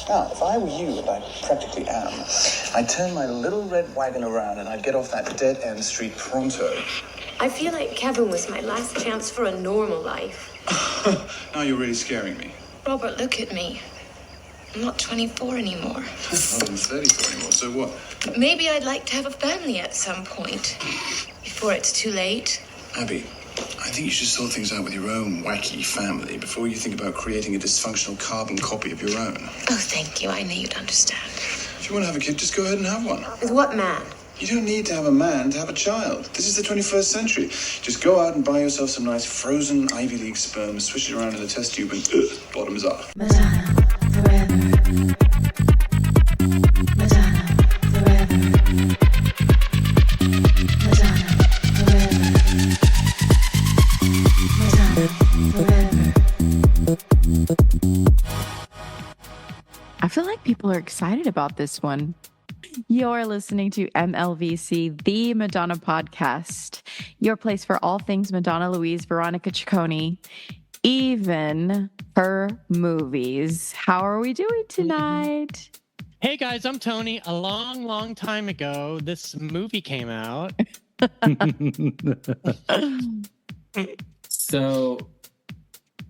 Now, if I were you, and I practically am, I'd turn my little red wagon around and I'd get off that dead-end street pronto. I feel like Kevin was my last chance for a normal life. Now you're really scaring me. Robert, look at me. I'm not 24 anymore. Not even 34 anymore, so what? Maybe I'd like to have a family at some point. Before it's too late. Abby, I think you should sort things out with your own wacky family before you think about creating a dysfunctional carbon copy of your own. Oh, thank you. I knew you'd understand. If you want to have a kid, just go ahead and have one. With what man? You don't need to have a man to have a child. This is the 21st century. Just go out and buy yourself some nice frozen Ivy League sperm, swish it around in a test tube, and bottoms up. Madonna, forever. Madonna, forever. Madonna, forever. Madonna, forever. I feel like people are excited about this one. You're listening to MLVC, the Madonna podcast, your place for all things Madonna Louise Veronica Ciccone, even her movies. How are we doing tonight? Hey guys, I'm Tony. A long time ago, this movie came out. So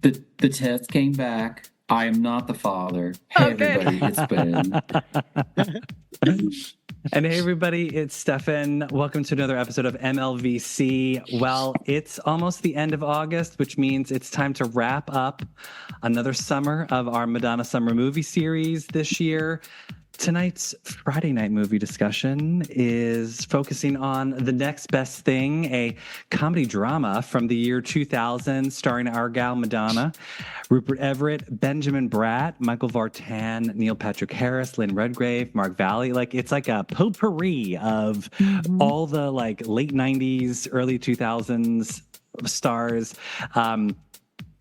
the test came back. I am not the father. Hey everybody, it's Ben. And hey everybody, it's Stefan. Welcome to another episode of MLVC. Well, it's almost the end of August, which means it's time to wrap up another summer of our Madonna Summer Movie Series this year. Tonight's Friday night movie discussion is focusing on The Next Best Thing, a comedy drama from the year 2000 starring our gal Madonna, Rupert Everett, Benjamin Bratt, Michael Vartan, Neil Patrick Harris, Lynn Redgrave, Mark Valley. It's like a potpourri of all the late 90s, early 2000s stars.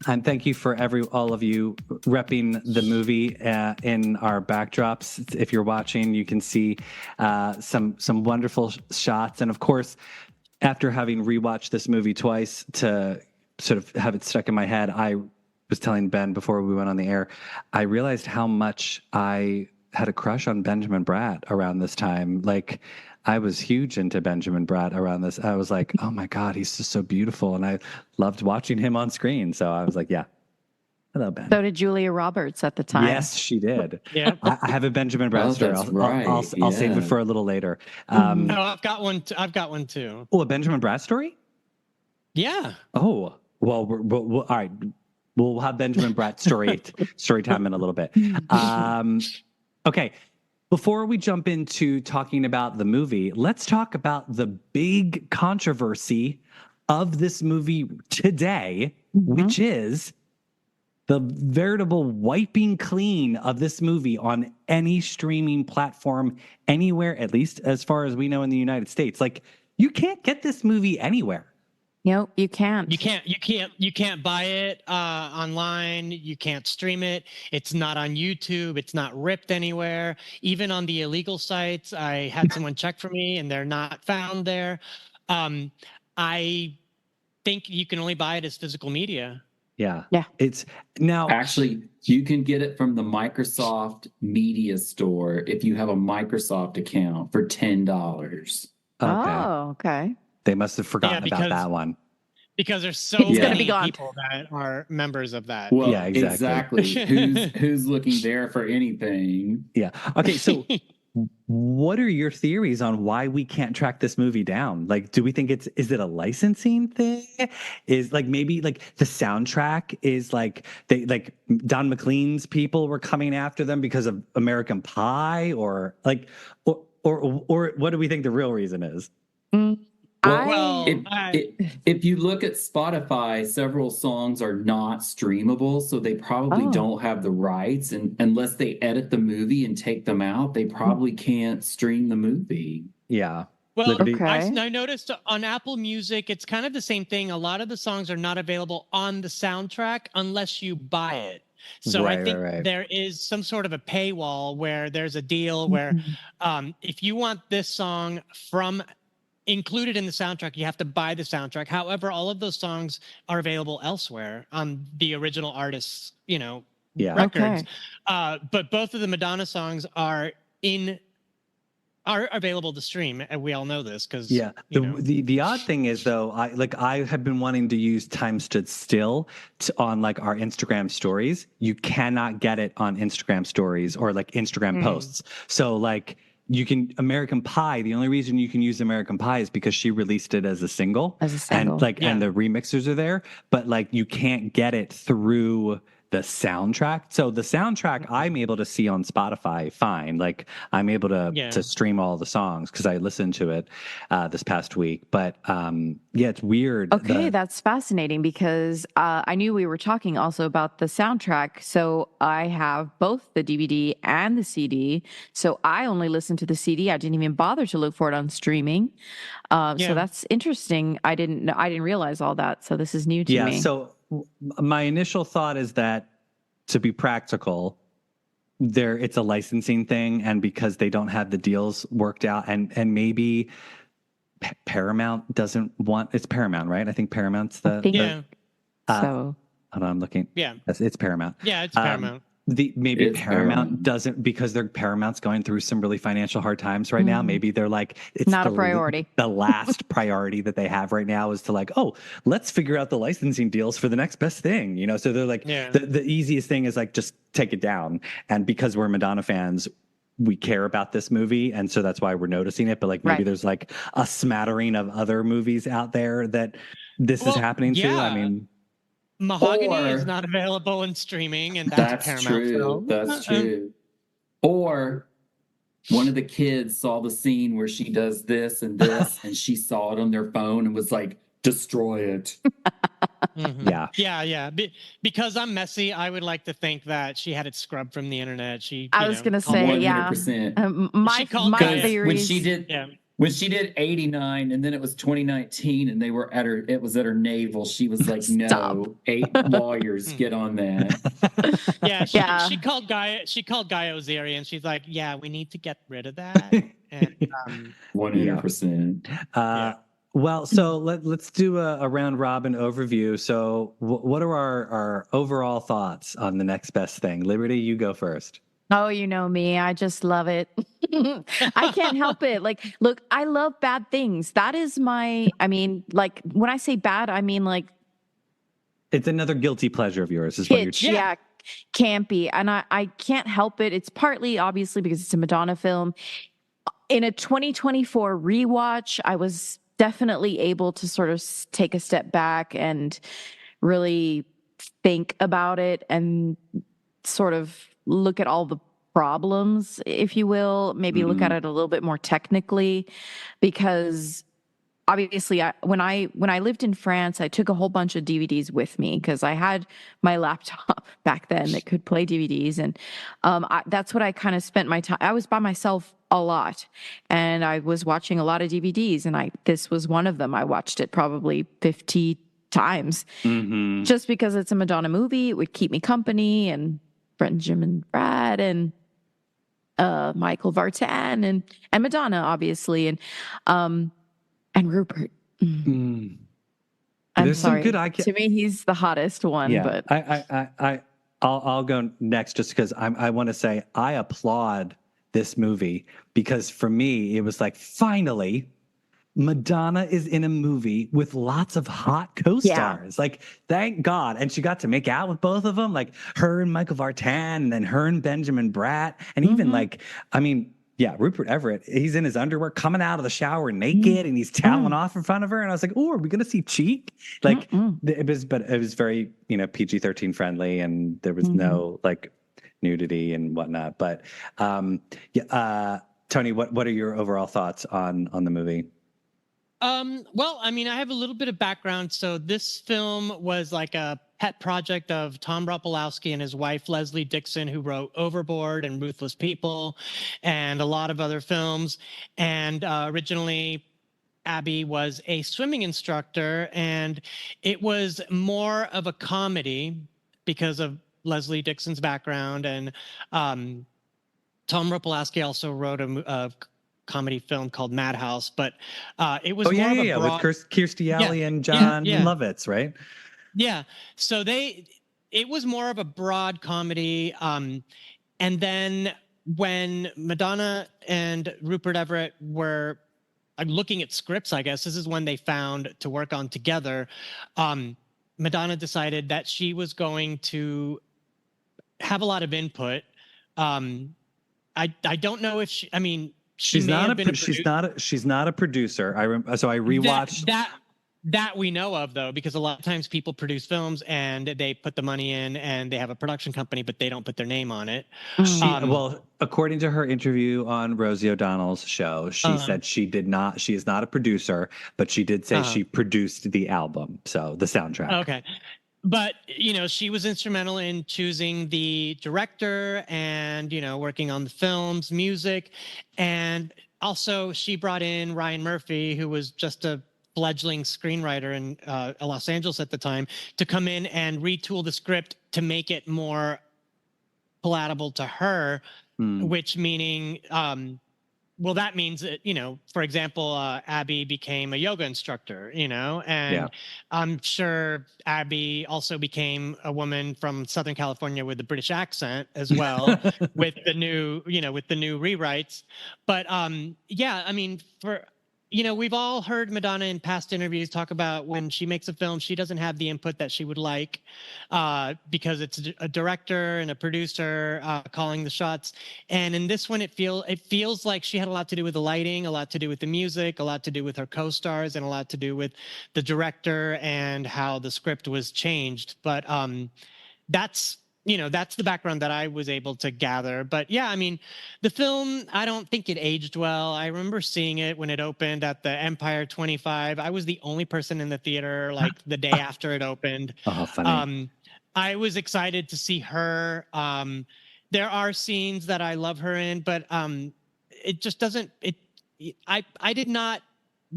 And thank you for all of you repping the movie in our backdrops. If you're watching, you can see some wonderful shots. And of course, after having rewatched this movie twice to sort of have it stuck in my head, I was telling Ben before we went on the air, I realized how much I had a crush on Benjamin Bratt around this time. I was huge into Benjamin Bratt around this. I was like, oh my God, he's just so beautiful. And I loved watching him on screen. So I was like, yeah. Hello, Ben. So did Julia Roberts at the time. Yes, she did. Yeah. I have a Benjamin Bratt story. I'll save it for a little later. No, I've got one too. Oh, a Benjamin Bratt story? Yeah. Oh, well, we'll all right. We'll have Benjamin Bratt story time in a little bit. Okay. Before we jump into talking about the movie, let's talk about the big controversy of this movie today, which is the veritable wiping clean of this movie on any streaming platform anywhere, at least as far as we know in the United States. You can't get this movie anywhere. Nope, you can't. You can't buy it online. You can't stream it. It's not on YouTube. It's not ripped anywhere. Even on the illegal sites, I had someone check for me, and they're not found there. I think you can only buy it as physical media. Yeah. It's now actually you can get it from the Microsoft Media Store if you have a Microsoft account for $10. Okay. Oh, okay. They must have forgotten about that one. Because there's so many people that are members of that. Well, yeah, exactly. Who's looking there for anything? Yeah. Okay, so what are your theories on why we can't track this movie down? Do we think is it a licensing thing? Is maybe the soundtrack is they Don McLean's people were coming after them because of American Pie or what do we think the real reason is? If you look at Spotify, several songs are not streamable, so they probably don't have the rights. And unless they edit the movie and take them out, they probably can't stream the movie. Yeah. Well, I noticed on Apple Music, it's kind of the same thing. A lot of the songs are not available on the soundtrack unless you buy it. So I think there is some sort of a paywall where there's a deal where if you want this song included in the soundtrack, you have to buy the soundtrack. However, all of those songs are available elsewhere on the original artist's, records. Okay. But both of the Madonna songs are available to stream, and we all know this because the odd thing is though, I have been wanting to use Time Stood Still on like our Instagram stories. You cannot get it on Instagram stories or like Instagram posts. So like you can American Pie. The only reason you can use American Pie is because she released it as a single. And like and the remixers are there, but like you can't get it through the soundtrack. So the soundtrack I'm able to see on Spotify fine. Like I'm able to stream all the songs because I listened to it this past week. But it's weird. Okay, that's fascinating because I knew we were talking also about the soundtrack. So I have both the DVD and the CD. So I only listened to the CD. I didn't even bother to look for it on streaming. So that's interesting. I didn't realize all that. So this is new to me. Yeah. So my initial thought is that to be practical, it's a licensing thing, and because they don't have the deals worked out, and maybe Paramount doesn't want. It's Paramount, right? I think Paramount's the. So hold on, I'm looking. Yeah, it's Paramount. Yeah, it's Paramount. Maybe Paramount doesn't, because Paramount's going through some really financial hard times right now. Maybe they're like, it's not a priority. The last priority that they have right now is to like, oh, let's figure out the licensing deals for the next best thing, So they're like, the easiest thing is like, just take it down. And because we're Madonna fans, we care about this movie, and so that's why we're noticing it. But like maybe there's like a smattering of other movies out there that this is happening to. I mean. Mahogany is not available in streaming, and that's a Paramount film. That's true. Or one of the kids saw the scene where she does this and this, and she saw it on their phone and was like, destroy it. Yeah. Because I'm messy, I would like to think that she had it scrubbed from the internet. I was going to say, 100%. My theories. When she did 89 and then it was 2019 and it was at her navel, she was like, no, 8 lawyers get on that. She called Guy Ozeri and she's like, yeah, we need to get rid of that. And 100%. Well, so let's do a round robin overview. So what are our overall thoughts on the next best thing? Liberty, you go first. Oh, you know me. I just love it. I can't help it. Like, look, I love bad things. That is like when I say bad, I mean like. It's another guilty pleasure of yours is what you're saying. Yeah, campy. And I can't help it. It's partly obviously because it's a Madonna film. In a 2024 rewatch, I was definitely able to sort of take a step back and really think about it and sort of look at all the problems, if you will, maybe look at it a little bit more technically, because obviously when I lived in France, I took a whole bunch of DVDs with me because I had my laptop back then that could play DVDs. And that's what I kind of spent my time. I was by myself a lot and I was watching a lot of DVDs, and this was one of them. I watched it probably 50 times just because it's a Madonna movie. It would keep me company, and Benjamin Bratt and Michael Vartan and Madonna, obviously, and Rupert. I'm There's sorry. Some good to me, he's the hottest one. Yeah, but I'll go next just because I want to say I applaud this movie, because for me it was like, finally Madonna is in a movie with lots of hot co-stars. Like, thank God. And she got to make out with both of them, like her and Michael Vartan, and then her and Benjamin Bratt. And even Rupert Everett, he's in his underwear coming out of the shower naked and he's toweling off in front of her. And I was like, oh, are we going to see cheek? Like it was very, PG-13 friendly, and there was no like nudity and whatnot. But Tony, what are your overall thoughts on the movie? Well, I mean, I have a little bit of background. So this film was like a pet project of Tom Ropolowski and his wife, Leslie Dixon, who wrote Overboard and Ruthless People and a lot of other films. And originally, Abby was a swimming instructor, and it was more of a comedy because of Leslie Dixon's background. And Tom Ropolowski also wrote a comedy film called Madhouse, but it was more of a broad... with Kirstie Alley and John Lovitz, right? Yeah. So it was more of a broad comedy. And then when Madonna and Rupert Everett were looking at scripts, I guess this is when they found to work on together. Madonna decided that she was going to have a lot of input. I don't know if she, I mean, she's not a producer. So I rewatched that we know of, though, because a lot of times people produce films and they put the money in and they have a production company, but they don't put their name on it. Well, according to her interview on Rosie O'Donnell's show, she said she is not a producer, but she did say she produced the album, so the soundtrack. Okay. But, she was instrumental in choosing the director and, working on the film's music. And also she brought in Ryan Murphy, who was just a fledgling screenwriter in Los Angeles at the time, to come in and retool the script to make it more palatable to her, which meaning, that means that, for example, Abby became a yoga instructor, and I'm sure Abby also became a woman from Southern California with a British accent as well, with the new rewrites. But we've all heard Madonna in past interviews talk about when she makes a film, she doesn't have the input that she would like, because it's a director and a producer calling the shots. And in this one, it feels like she had a lot to do with the lighting, a lot to do with the music, a lot to do with her co-stars, and a lot to do with the director and how the script was changed. But that's the background that I was able to gather. But yeah, the film, I don't think it aged well. I remember seeing it when it opened at the Empire 25. I was the only person in the theater the day after it opened. Oh, funny. I was excited to see her. There are scenes that I love her in, but it just doesn't, I did not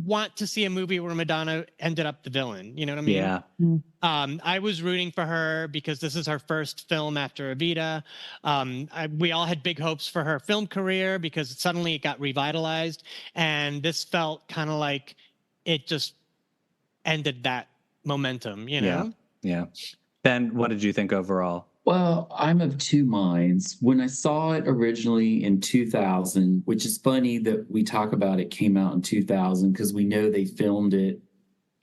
want to see a movie where Madonna ended up the villain. You know what I mean? Yeah. I was rooting for her because this is her first film after Evita. We all had big hopes for her film career because suddenly it got revitalized. And this felt kind of like it just ended that momentum, Yeah. Ben, what did you think overall? Well, I'm of two minds. When I saw it originally in 2000, which is funny that we talk about it came out in 2000 because we know they filmed it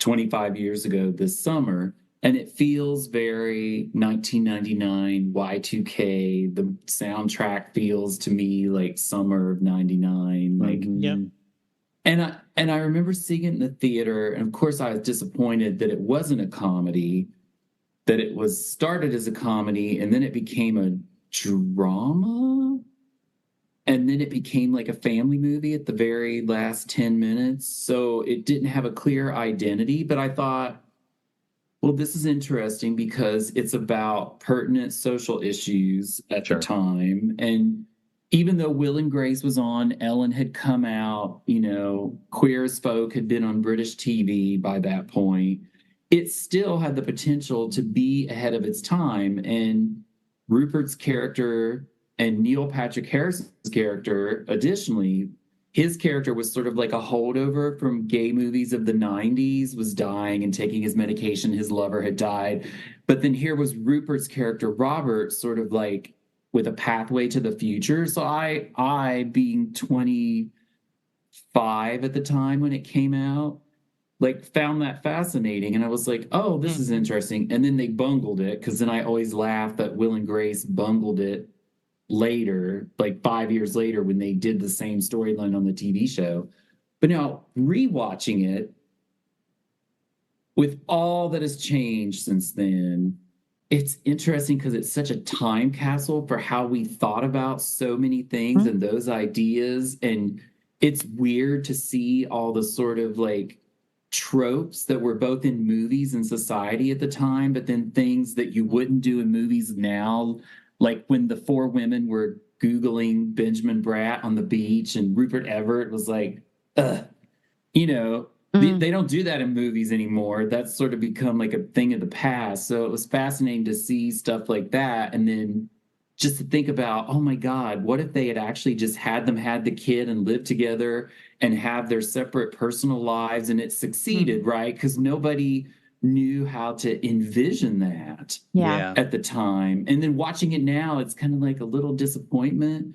25 years ago this summer, and it feels very 1999 Y2K. The soundtrack feels to me like summer of 99. Yep. And I remember seeing it in the theater, and of course I was disappointed that it wasn't a comedy, that it was started as a comedy and then it became a drama, and then it became like a family movie at the very last 10 minutes. So it didn't have a clear identity, but I thought, well, this is interesting because it's about pertinent social issues at the time. And even though Will and Grace was on, Ellen had come out, Queer as Folk had been on British TV by that point, it still had the potential to be ahead of its time. And Rupert's character and Neil Patrick Harris's character, additionally, his character was sort of like a holdover from gay movies of the 90s, was dying and taking his medication. His lover had died. But then here was Rupert's character, Robert, sort of like with a pathway to the future. So I being 25 at the time when it came out, found that fascinating. And I was like, oh, this is interesting. And then they bungled it, because then I always laugh that Will and Grace bungled it later, 5 years later, when they did the same storyline on the TV show. But now rewatching it, with all that has changed since then, it's interesting because it's such a time capsule for how we thought about so many things and those ideas. And it's weird to see all the sort of tropes that were both in movies and society at the time, but then things that you wouldn't do in movies now, like when the four women were Googling Benjamin Bratt on the beach and Rupert Everett was like, they don't do that in movies anymore. That's sort of become like a thing of the past. So it was fascinating to see stuff like that. And then just to think about, oh my God, what if they had actually just had the kid and lived together and have their separate personal lives, and it succeeded, right? Because nobody knew how to envision that at the time. And then watching it now, it's kind of like a little disappointment.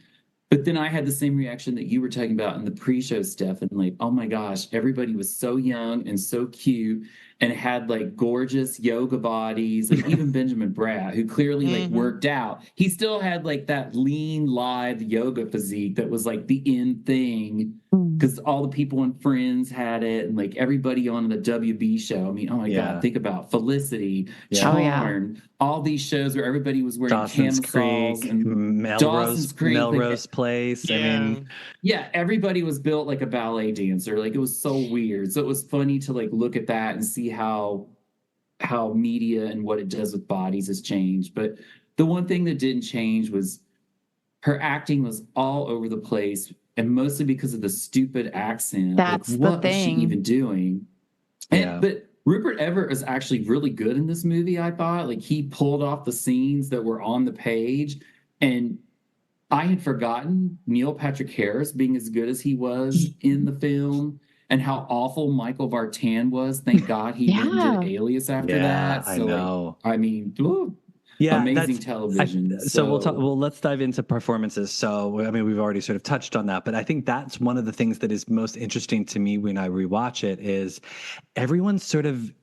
But then I had the same reaction that you were talking about in the pre-show, Steph, and like, oh my gosh, everybody was so young and so cute and had like gorgeous yoga bodies. Like even Benjamin Bratt, who clearly like worked out, he still had like that lean, lithe yoga physique that was like the in thing because all the people in Friends had it and like everybody on the WB show. I mean, oh my God, think about Felicity, Charmed, all these shows where everybody was wearing Dawson's camisoles Creek, and Melrose like, Place. Yeah. I mean, everybody was built like a ballet dancer. Like it was so weird. So it was funny to like look at that and see how media and what it does with bodies has changed. But the one thing that didn't change was her acting was all over the place, and mostly because of the stupid accent. That's like, the what was she thing. even doing? But Rupert Everett is actually really good in this movie, I thought. Like he pulled off the scenes that were on the page, and I had forgotten Neil Patrick Harris being as good as he was in the film and how awful Michael Vartan was. Thank God he went and did Alias after that. So, I know. Like, I mean, amazing television. Let's dive into performances. So, I mean, we've already sort of touched on that, but I think that's one of the things that is most interesting to me when I rewatch it is everyone's sort of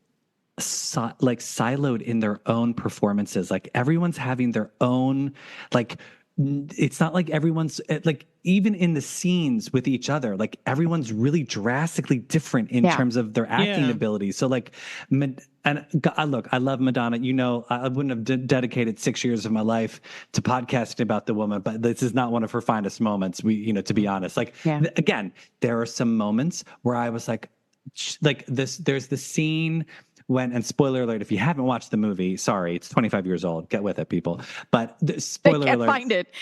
siloed in their own performances. Like everyone's having their own, like, it's not like everyone's like even in the scenes with each other, like everyone's really drastically different in terms of their acting abilities. So like, and look, I love Madonna. You know, I wouldn't have dedicated 6 years of my life to podcasting about the woman, but this is not one of her finest moments. To be honest, like again, there are some moments where I was like this. There's the scene when, and spoiler alert, if you haven't watched the movie, sorry, it's 25 years old. Get with it, people. But spoiler alert. Find it.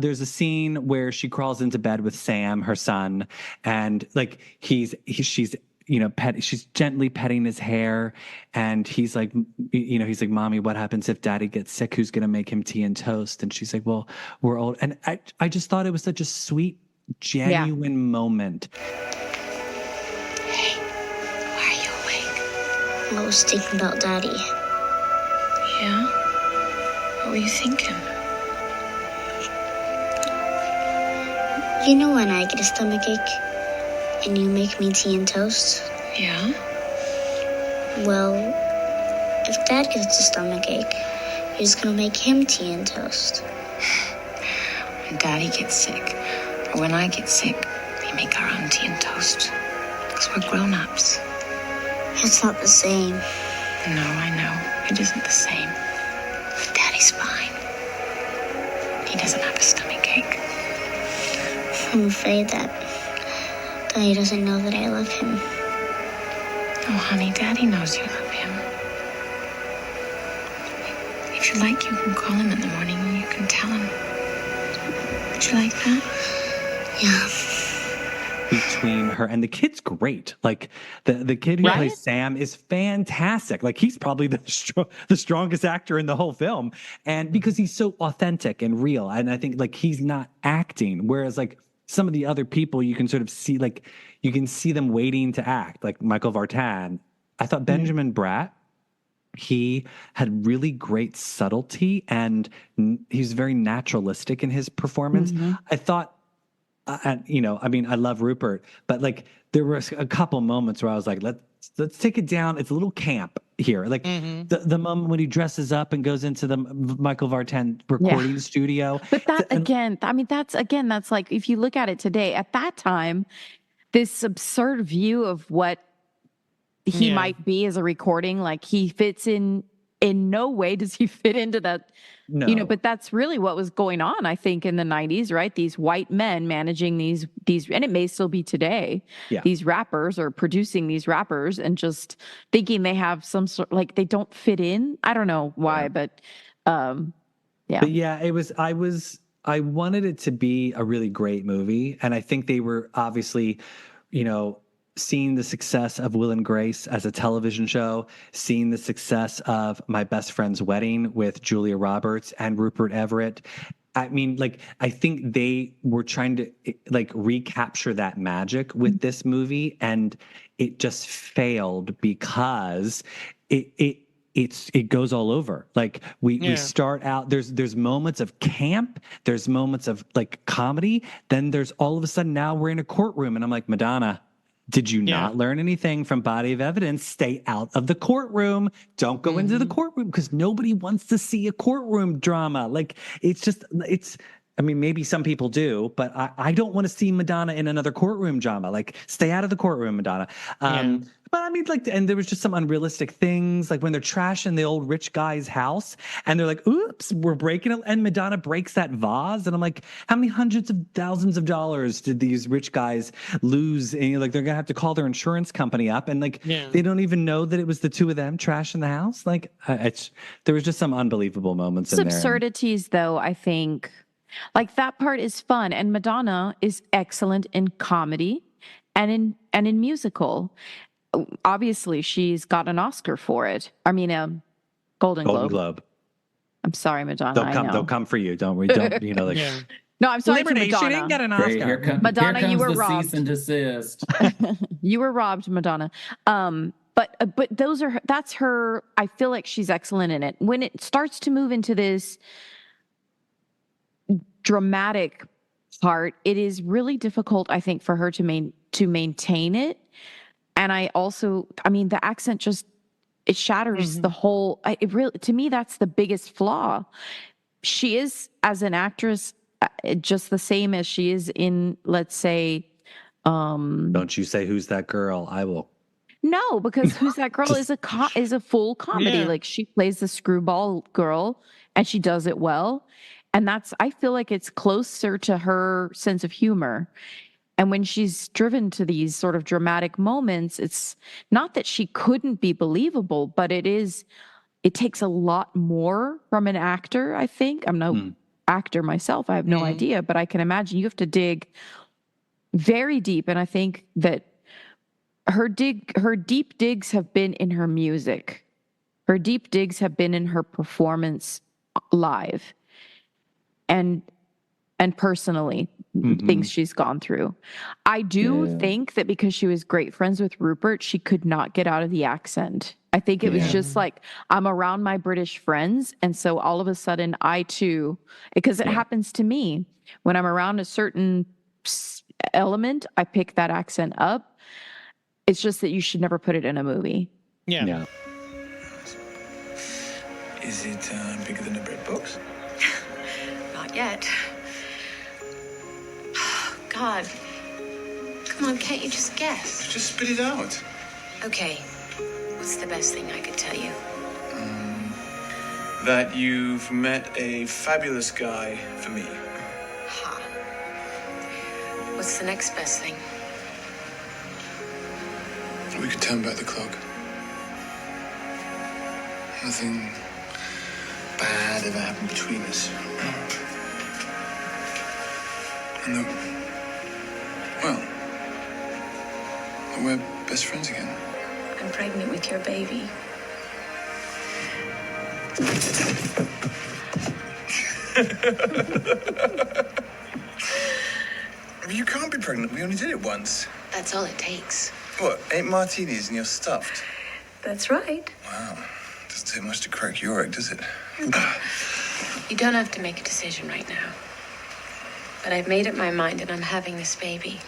There's a scene where she crawls into bed with Sam, her son, and like she's she's gently petting his hair, and he's like, he's like, Mommy, what happens if Daddy gets sick? Who's gonna make him tea and toast? And she's like, well, we're old. And I just thought it was such a sweet, genuine moment. I was thinking about Daddy. Yeah? What were you thinking? You know when I get a stomachache and you make me tea and toast? Yeah? Well, if Dad gets a stomachache, you're just gonna make him tea and toast. When Daddy gets sick, or when I get sick, we make our own tea and toast. Because we're grown-ups. It's not the same. No, I know. It isn't the same. But Daddy's fine. He doesn't have a stomachache. I'm afraid that Daddy doesn't know that I love him. Oh, honey, Daddy knows you love him. If you like, you can call him in the morning and you can tell him. Would you like that? Yeah. Between her and the kid's great. Like the kid who plays Sam is fantastic. Like he's probably the strongest actor in the whole film, and because he's so authentic and real. And I think like he's not acting, whereas like some of the other people you can sort of see, like you can see them waiting to act. Like Michael Vartan, I thought Benjamin Bratt, he had really great subtlety and he's very naturalistic in his performance. I thought. I mean, I love Rupert, but like there were a couple moments where I was like, let's take it down. It's a little camp here. Like the moment when he dresses up and goes into the Michael Vartan recording studio. But that's like, if you look at it today, at that time, this absurd view of what he might be as a recording, like he fits in no way does he fit into that. No. But that's really what was going on, I think, in the 90s, right? These white men managing these, and it may still be today, these rappers or producing these rappers and just thinking they have some sort, like they don't fit in. I don't know why, but But I wanted it to be a really great movie. And I think they were obviously, seeing the success of Will and Grace as a television show, seeing the success of My Best Friend's Wedding with Julia Roberts and Rupert Everett, I mean, like, I think they were trying to like recapture that magic with this movie, and it just failed because it goes all over. Like we start out, there's moments of camp, there's moments of like comedy, then there's all of a sudden now we're in a courtroom, and I'm like, Madonna, did you not learn anything from Body of Evidence? Stay out of the courtroom. Don't go into the courtroom, because nobody wants to see a courtroom drama. Like, I mean, maybe some people do, but I don't want to see Madonna in another courtroom drama. Like, stay out of the courtroom, Madonna. But I mean, like, and there was just some unrealistic things, like when they're trashing the old rich guy's house and they're like, oops, we're breaking it. And Madonna breaks that vase. And I'm like, how many hundreds of thousands of dollars did these rich guys lose? And like, they're going to have to call their insurance company up. And like, they don't even know that it was the two of them trashing the house. Like, there was just some unbelievable moments in there. Absurdities, though, I think. Like, that part is fun. And Madonna is excellent in comedy and in musical. Obviously, she's got an Oscar for it. I mean, a Golden Globe. I'm sorry, Madonna. They'll come for you. Don't you know? Like, no, I'm sorry for Liberty, Madonna. she didn't get an Oscar. Madonna, you were the robbed. Cease and desist. You were robbed, Madonna. But that's her. I feel like she's excellent in it. When it starts to move into this dramatic part, it is really difficult, I think, for her to maintain it. And I mean, the accent it shatters the whole, to me, that's the biggest flaw. She is, as an actress, just the same as she is in, let's say, don't you say Who's That Girl? I will. No, because Who's That Girl is a full comedy. Yeah. Like, she plays the screwball girl and she does it well. And I feel like it's closer to her sense of humor. And when she's driven to these sort of dramatic moments, it's not that she couldn't be believable, but it takes a lot more from an actor, I think. I'm no actor myself. I have no idea, but I can imagine you have to dig very deep. And I think that her deep digs have been in her music. Her deep digs have been in her performance live and personally, things she's gone through. I do think that because she was great friends with Rupert, she could not get out of the accent. I think it was just like, I'm around my British friends, and so all of a sudden I too, because it happens to me when I'm around a certain element, I pick that accent up. It's just that you should never put it in a movie. Yeah. Is it bigger than a bread box? Not yet. God. Come on, can't you just guess? Just spit it out. Okay. What's the best thing I could tell you? That you've met a fabulous guy for me. Ha. What's the next best thing? We could turn back the clock. Nothing bad ever happened between us. And that we're best friends again. I'm pregnant with your baby. You can't be pregnant. We only did it once. That's all it takes. What, 8 martinis and you're stuffed? That's right. Wow. Doesn't take much to crack your egg, does it? You don't have to make a decision right now. But I've made up my mind and I'm having this baby.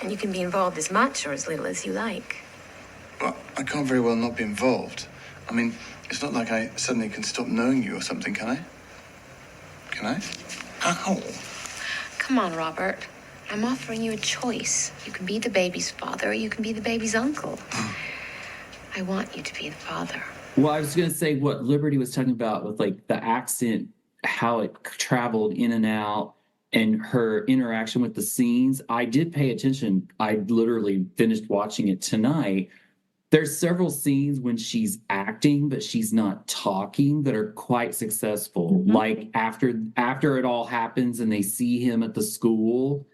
And you can be involved as much or as little as you like. Well, I can't very well not be involved. I mean, it's not like I suddenly can stop knowing you or something, can I? Can I? Ow. Come on, Robert. I'm offering you a choice. You can be the baby's father or you can be the baby's uncle. I want you to be the father. Well, I was going to say what Liberty was talking about with like the accent, how it traveled in and out, and her interaction with the scenes. I did pay attention. I literally finished watching it tonight. There's several scenes when she's acting, but she's not talking, that are quite successful. Like after it all happens and they see him at the school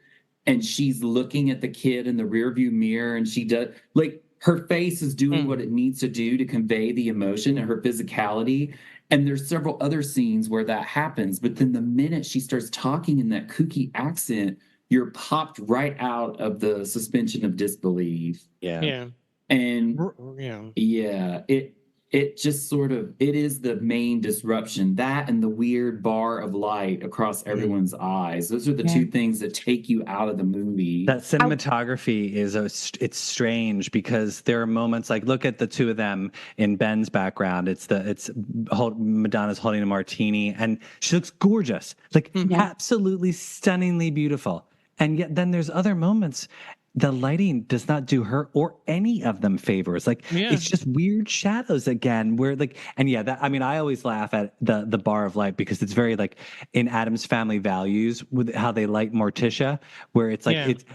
and she's looking at the kid in the rearview mirror and she does, like, her face is doing what it needs to do to convey the emotion and her physicality. And there's several other scenes where that happens, but then the minute she starts talking in that kooky accent, you're popped right out of the suspension of disbelief. Yeah. And yeah, it just sort of, it is the main disruption. That and the weird bar of light across everyone's eyes. Those are the two things that take you out of the movie. That cinematography it's strange because there are moments like, look at the two of them in Ben's background. Madonna's holding a martini and she looks gorgeous, like absolutely stunningly beautiful. And yet then there's other moments. The lighting does not do her or any of them favors. Like it's just weird shadows again. Where like, and I always laugh at the bar of light because it's very like in Addams Family Values with how they light Morticia, where it's like it's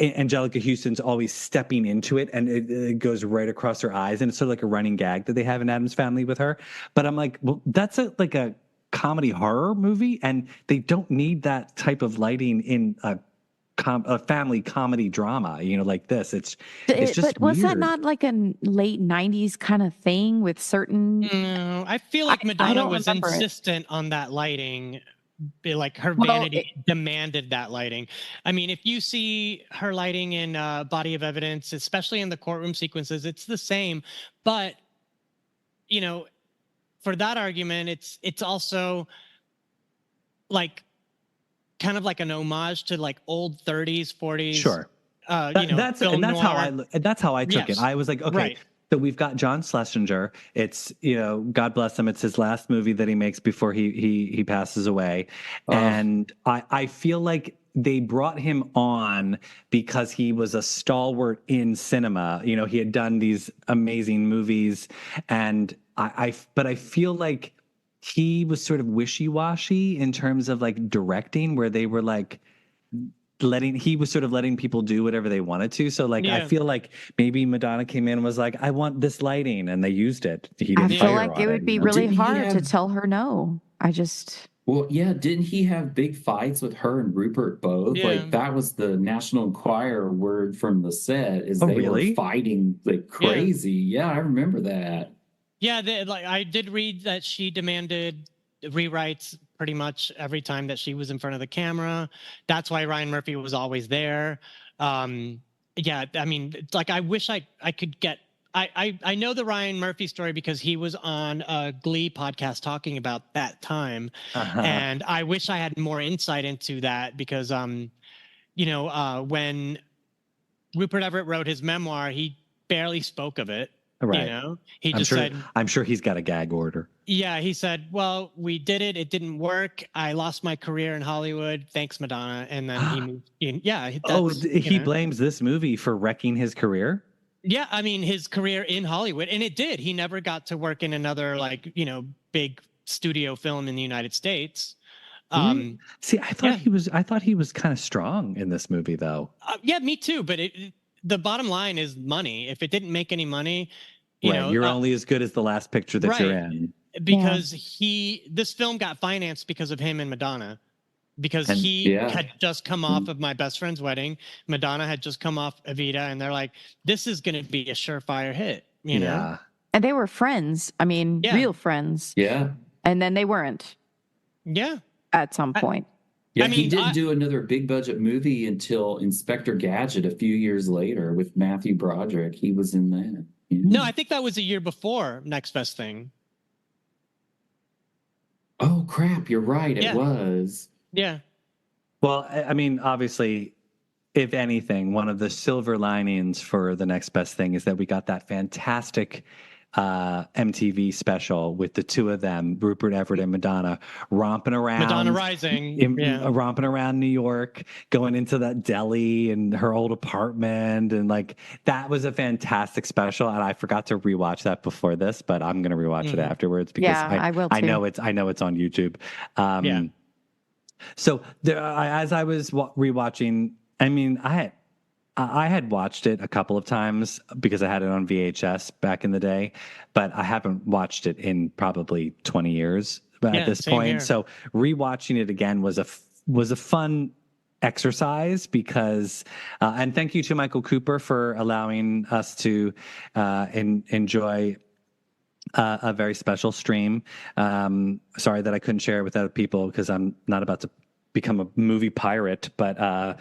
Angelica Houston's always stepping into it and it goes right across her eyes, and it's sort of like a running gag that they have in Addams Family with her. But I'm like, well, that's like a comedy horror movie, and they don't need that type of lighting in a family comedy drama, like this. It's just but was weird. that not like a late 90s kind of thing with certain No, I feel like Madonna was insistent on that lighting. Like her vanity demanded that lighting. I mean, if you see her lighting in Body of Evidence, especially in the courtroom sequences, it's the same. But for that argument, it's also like kind of like an homage to like old 30s, 40s. Sure. That's how I took it. I was like, okay, right. So we've got John Schlesinger. It's, God bless him. It's his last movie that he makes before he passes away. And I feel like they brought him on because he was a stalwart in cinema. He had done these amazing movies, and but I feel like he was sort of wishy-washy in terms of like directing, where they were like he was sort of letting people do whatever they wanted to. So like, I feel like maybe Madonna came in and was like, I want this lighting, and they used it. I feel like it would be really hard to tell her no. Well, yeah, didn't he have big fights with her and Rupert both? Yeah. Like that was the National Enquirer word from the set, is they were fighting like crazy. Yeah, I remember that. Yeah, I did read that she demanded rewrites pretty much every time that she was in front of the camera. That's why Ryan Murphy was always there. I mean, like I wish I could get. I know the Ryan Murphy story because he was on a Glee podcast talking about that time, and I wish I had more insight into that because, when Rupert Everett wrote his memoir, he barely spoke of it. Right. He just said, I'm sure he's got a gag order. Yeah. He said, well, we did it. It didn't work. I lost my career in Hollywood. Thanks, Madonna. And then he moved in. Yeah. He blames this movie for wrecking his career? Yeah. I mean, his career in Hollywood, and it did. He never got to work in another big studio film in the United States. See, I thought he was kind of strong in this movie though. Yeah, me too. But the bottom line is money. If it didn't make any money, you're only as good as the last picture that you're in. Because this film got financed because of him and Madonna, because he had just come off of My Best Friend's Wedding. Madonna had just come off Evita, and they're like, this is going to be a surefire hit, you know? And they were friends. I mean, real friends. Yeah. And then they weren't. Yeah. At some point. Yeah, he didn't do another big budget movie until Inspector Gadget a few years later with Matthew Broderick. He was in that. Yeah. No, I think that was a year before Next Best Thing. Oh, crap. You're right. It was. Yeah. Well, I mean, obviously, if anything, one of the silver linings for The Next Best Thing is that we got that fantastic MTV special with the two of them, Rupert Everett and Madonna, romping around. Madonna Rising. Romping around New York, going into that deli and her old apartment. And like, that was a fantastic special. And I forgot to rewatch that before this, but I'm going to rewatch it afterwards because I will too. I know it's on YouTube. So as I was rewatching, I mean, I had watched it a couple of times because I had it on VHS back in the day, but I haven't watched it in probably 20 years at this point. Here. So rewatching it again was a fun exercise because, and thank you to Michael Cooper for allowing us to enjoy a very special stream. Sorry that I couldn't share it with other people because I'm not about to become a movie pirate, but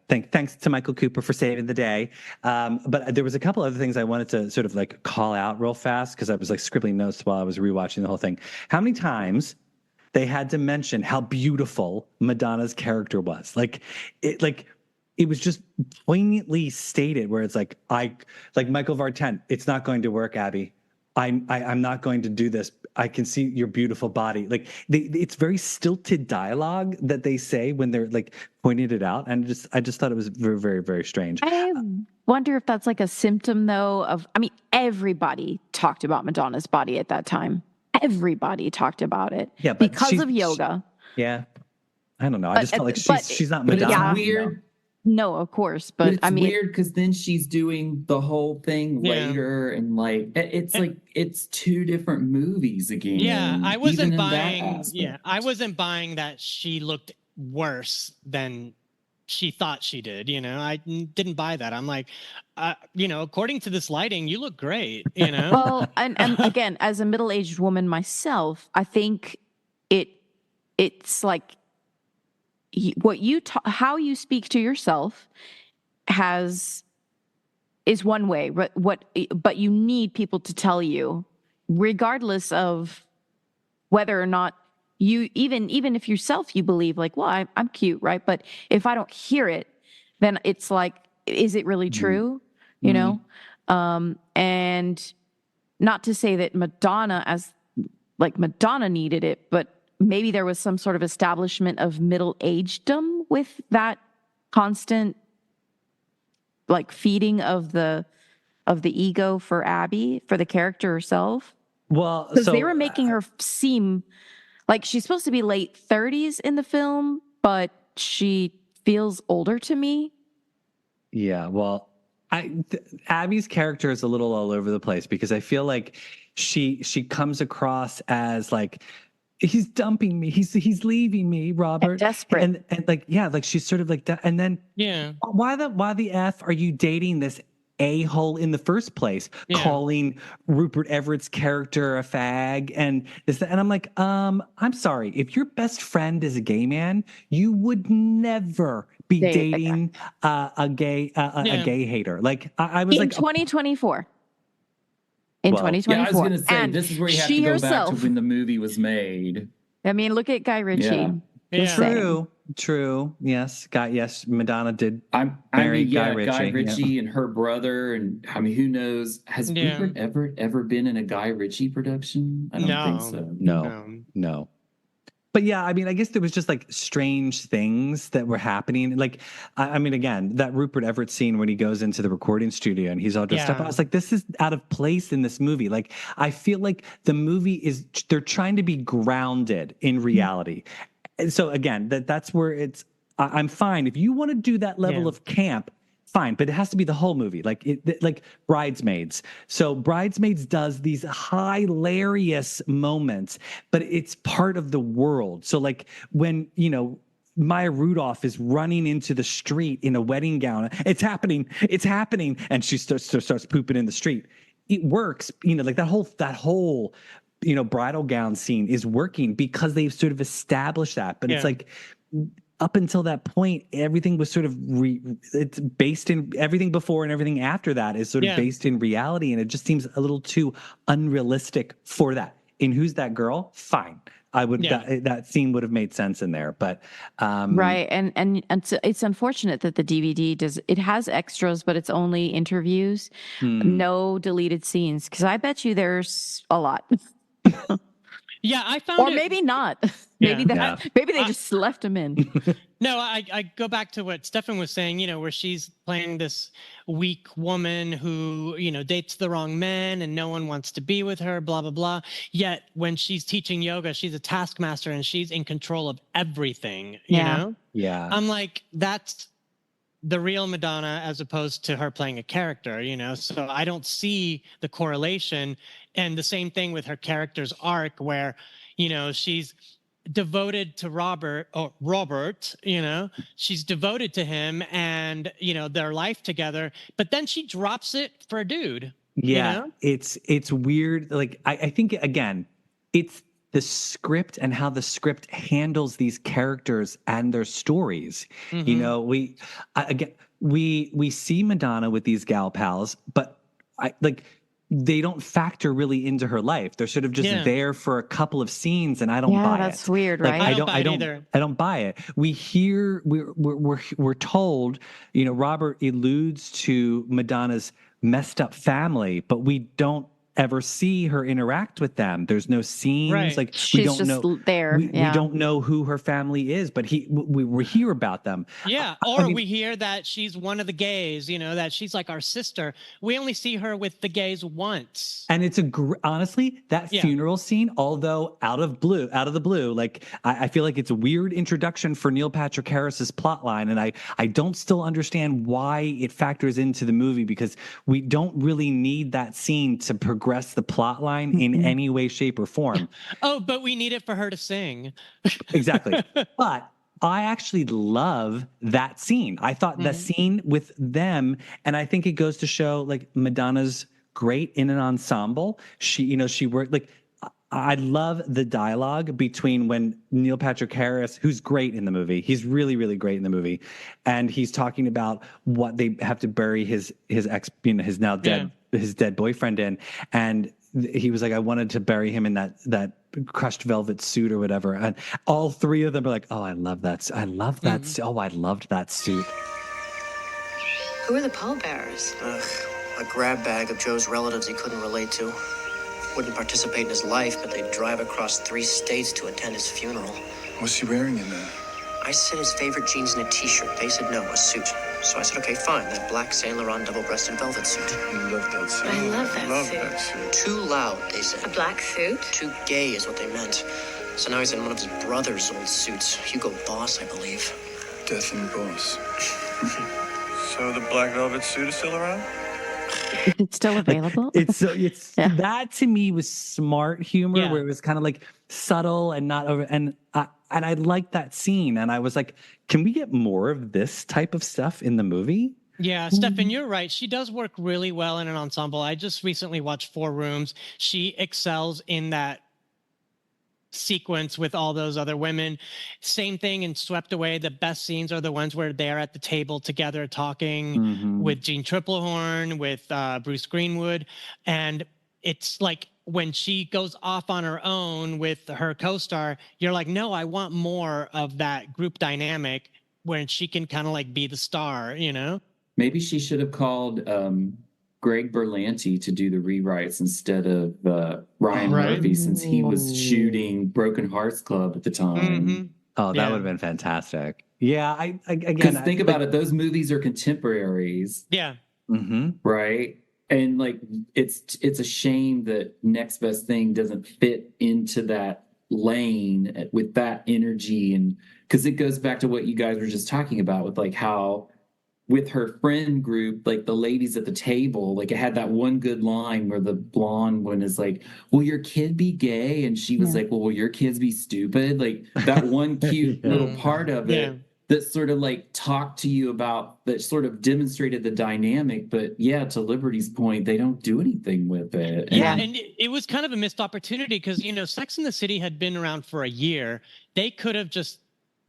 thanks to Michael Cooper for saving the day. But there was a couple other things I wanted to sort of like call out real fast because I was like scribbling notes while I was rewatching the whole thing. How many times they had to mention how beautiful Madonna's character was? It was just poignantly stated where it's like Michael Vartan, it's not going to work, Abby. I'm not going to do this. I can see your beautiful body. It's very stilted dialogue that they say when they're like pointing it out. And I just thought it was very, very, very strange. I wonder if that's like a symptom though everybody talked about Madonna's body at that time. Everybody talked about it. Yeah, but because of yoga. Yeah. I don't know. I just felt like she's not Madonna. But it's weird. No, of course, but it's weird because then she's doing the whole thing later, and it's two different movies again. Yeah, I wasn't buying. Yeah, I wasn't buying that she looked worse than she thought she did. I didn't buy that. I'm like, according to this lighting, you look great. Well, and again, as a middle-aged woman myself, I think it's like. How you speak to yourself is one way, but you need people to tell you, regardless of whether or not you even if yourself you believe like, well, I'm cute, right? But if I don't hear it, then it's like, is it really true? And not to say that Madonna needed it, but maybe there was some sort of establishment of middle-agedom with that constant feeding of the ego for Abby, for the character herself. Well, because they were making her seem like she's supposed to be late 30s in the film, but she feels older to me. Yeah, well, Abby's character is a little all over the place because I feel like she comes across as like, he's dumping me. He's leaving me, Robert. And desperate. And she's sort of like that. And then why the F are you dating this a-hole in the first place, calling Rupert Everett's character a fag and this, and I'm like, I'm sorry. If your best friend is a gay man, you would never be dating a gay hater. Like I was in 2024. In 2024. Yeah, I was going to say, this is where you have to go back to when the movie was made. I mean, look at Guy Ritchie. Yeah. True. Yes. Madonna did marry Guy Ritchie. Guy Ritchie and her brother. And I mean, who knows? Has Rupert Everett ever been in a Guy Ritchie production? I don't think so. No. But yeah, I mean, I guess there was just like strange things that were happening. Like, I mean, again, that Rupert Everett scene when he goes into the recording studio and he's all dressed up. I was like, this is out of place in this movie. Like, I feel like the movie they're trying to be grounded in reality. And so again, that's where I'm fine. If you want to do that level of camp, fine, but it has to be the whole movie, like Bridesmaids. So Bridesmaids does these hilarious moments, but it's part of the world. So like when, Maya Rudolph is running into the street in a wedding gown, it's happening, and she starts pooping in the street. It works, like that whole bridal gown scene is working because they've sort of established that. But it's like, up until that point, everything was sort of it's based in everything before and everything after that is sort of based in reality. And it just seems a little too unrealistic for that. In Who's That Girl? Fine. I would, that scene would have made sense in there, but. Right. And so it's unfortunate that the DVD it has extras, but it's only interviews, no deleted scenes. Cause I bet you there's a lot. Yeah, I found or maybe not. Maybe they just left him in. No, I go back to what Stefan was saying, where she's playing this weak woman who, dates the wrong men and no one wants to be with her, blah, blah, blah. Yet when she's teaching yoga, she's a taskmaster and she's in control of everything, you know? Yeah. I'm like, that's the real Madonna as opposed to her playing a character, So I don't see the correlation. And the same thing with her character's arc where, she's devoted to Robert, she's devoted to him and, their life together, but then she drops it for a dude. Yeah, it's weird. Like I think again, it's the script and how the script handles these characters and their stories. You know, we see Madonna with these gal pals, but they don't factor really into her life. They're sort of just there for a couple of scenes, and I don't buy it. Yeah, that's weird, right? I don't buy it either. I don't buy it. We're told, you know, Robert alludes to Madonna's messed up family, but we don't ever see her interact with them. There's no scenes. Right. Like She's we don't just know there. We don't know who her family is, but we hear about them. Yeah, or we hear that she's one of the gays, you know, that she's like our sister. We only see her with the gays once. And it's honestly, that funeral scene, although out of the blue, like I feel like it's a weird introduction for Neil Patrick Harris's plot line, and I don't still understand why it factors into the movie, because we don't really need that scene to progress the plot line in any way, shape, or form. Oh, but we need it for her to sing. Exactly. But I actually love that scene. I thought the scene with them, and I think it goes to show like Madonna's great in an ensemble. She worked like, I love the dialogue between when Neil Patrick Harris, who's great in the movie, he's really, really great in the movie, and he's talking about what they have to bury his ex, you know, his now dead his dead boyfriend in, and he was like, I wanted to bury him in that crushed velvet suit or whatever, and all three of them are like, oh, I love that. I love that. Oh, I loved that suit. Who are the pallbearers? A grab bag of Joe's relatives he couldn't relate to. Wouldn't participate in his life, but they'd drive across 3 states to attend his funeral. What's he wearing in there? I said his favorite jeans and a t-shirt. They said no, a suit. So I said, okay, fine, that black Saint Laurent double-breasted velvet suit. I love that suit. I love that suit. That suit. Too loud, they said. A black suit? Too gay is what they meant. So now he's in one of his brother's old suits. Hugo Boss, I believe. Death and Boss. So the black velvet suit is still around? Is it still available? That to me was smart humor, where it was kind of like subtle and not over. And I liked that scene, and I was like, can we get more of this type of stuff in the movie? Yeah, Stefan, you're right. She does work really well in an ensemble. I just recently watched 4 Rooms. She excels in that sequence with all those other women. Same thing in Swept Away. The best scenes are the ones where they're at the table together talking with Jean Triplehorn, with Bruce Greenwood. And it's like when she goes off on her own with her co-star, you're like, no, I want more of that group dynamic when she can kind of like be the star, you know? Maybe she should have called Greg Berlanti to do the rewrites instead of Ryan Murphy, since he was shooting Broken Hearts Club at the time. Oh, that would have been fantastic. Yeah, because think about it, those movies are contemporaries. Yeah. Right. And like it's a shame that Next Best Thing doesn't fit into that lane with that energy, and because it goes back to what you guys were just talking about with like how with her friend group, like the ladies at the table, like it had that one good line where the blonde one is like, will your kid be gay? And she was like, well, will your kids be stupid? Like that one cute little part of it that sort of like talked to you about, that sort of demonstrated the dynamic. But yeah, to Liberty's point, they don't do anything with it. And it was kind of a missed opportunity because, you know, Sex and the City had been around for a year. They could have just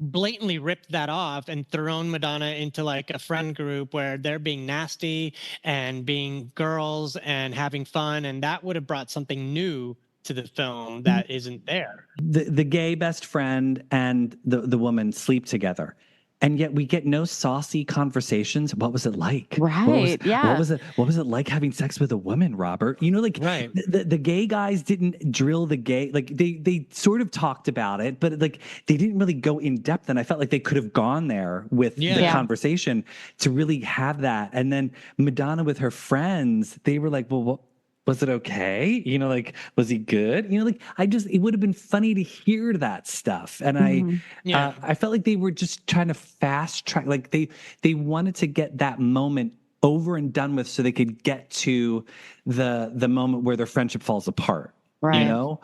blatantly ripped that off and thrown Madonna into like a friend group where they're being nasty and being girls and having fun, and that would have brought something new to the film that isn't there. The gay best friend and the woman sleep together, and yet we get no saucy conversations. What was it like? Right. What was it like having sex with a woman, Robert? You know, like the gay guys didn't drill the gay, like they sort of talked about it, but like they didn't really go in depth. And I felt like they could have gone there with the conversation to really have that. And then Madonna with her friends, they were like, well, what? Was it okay? You know, like, was he good? You know, like, it would have been funny to hear that stuff. And I felt like they were just trying to fast track. Like they wanted to get that moment over and done with so they could get to the moment where their friendship falls apart. Right. You know?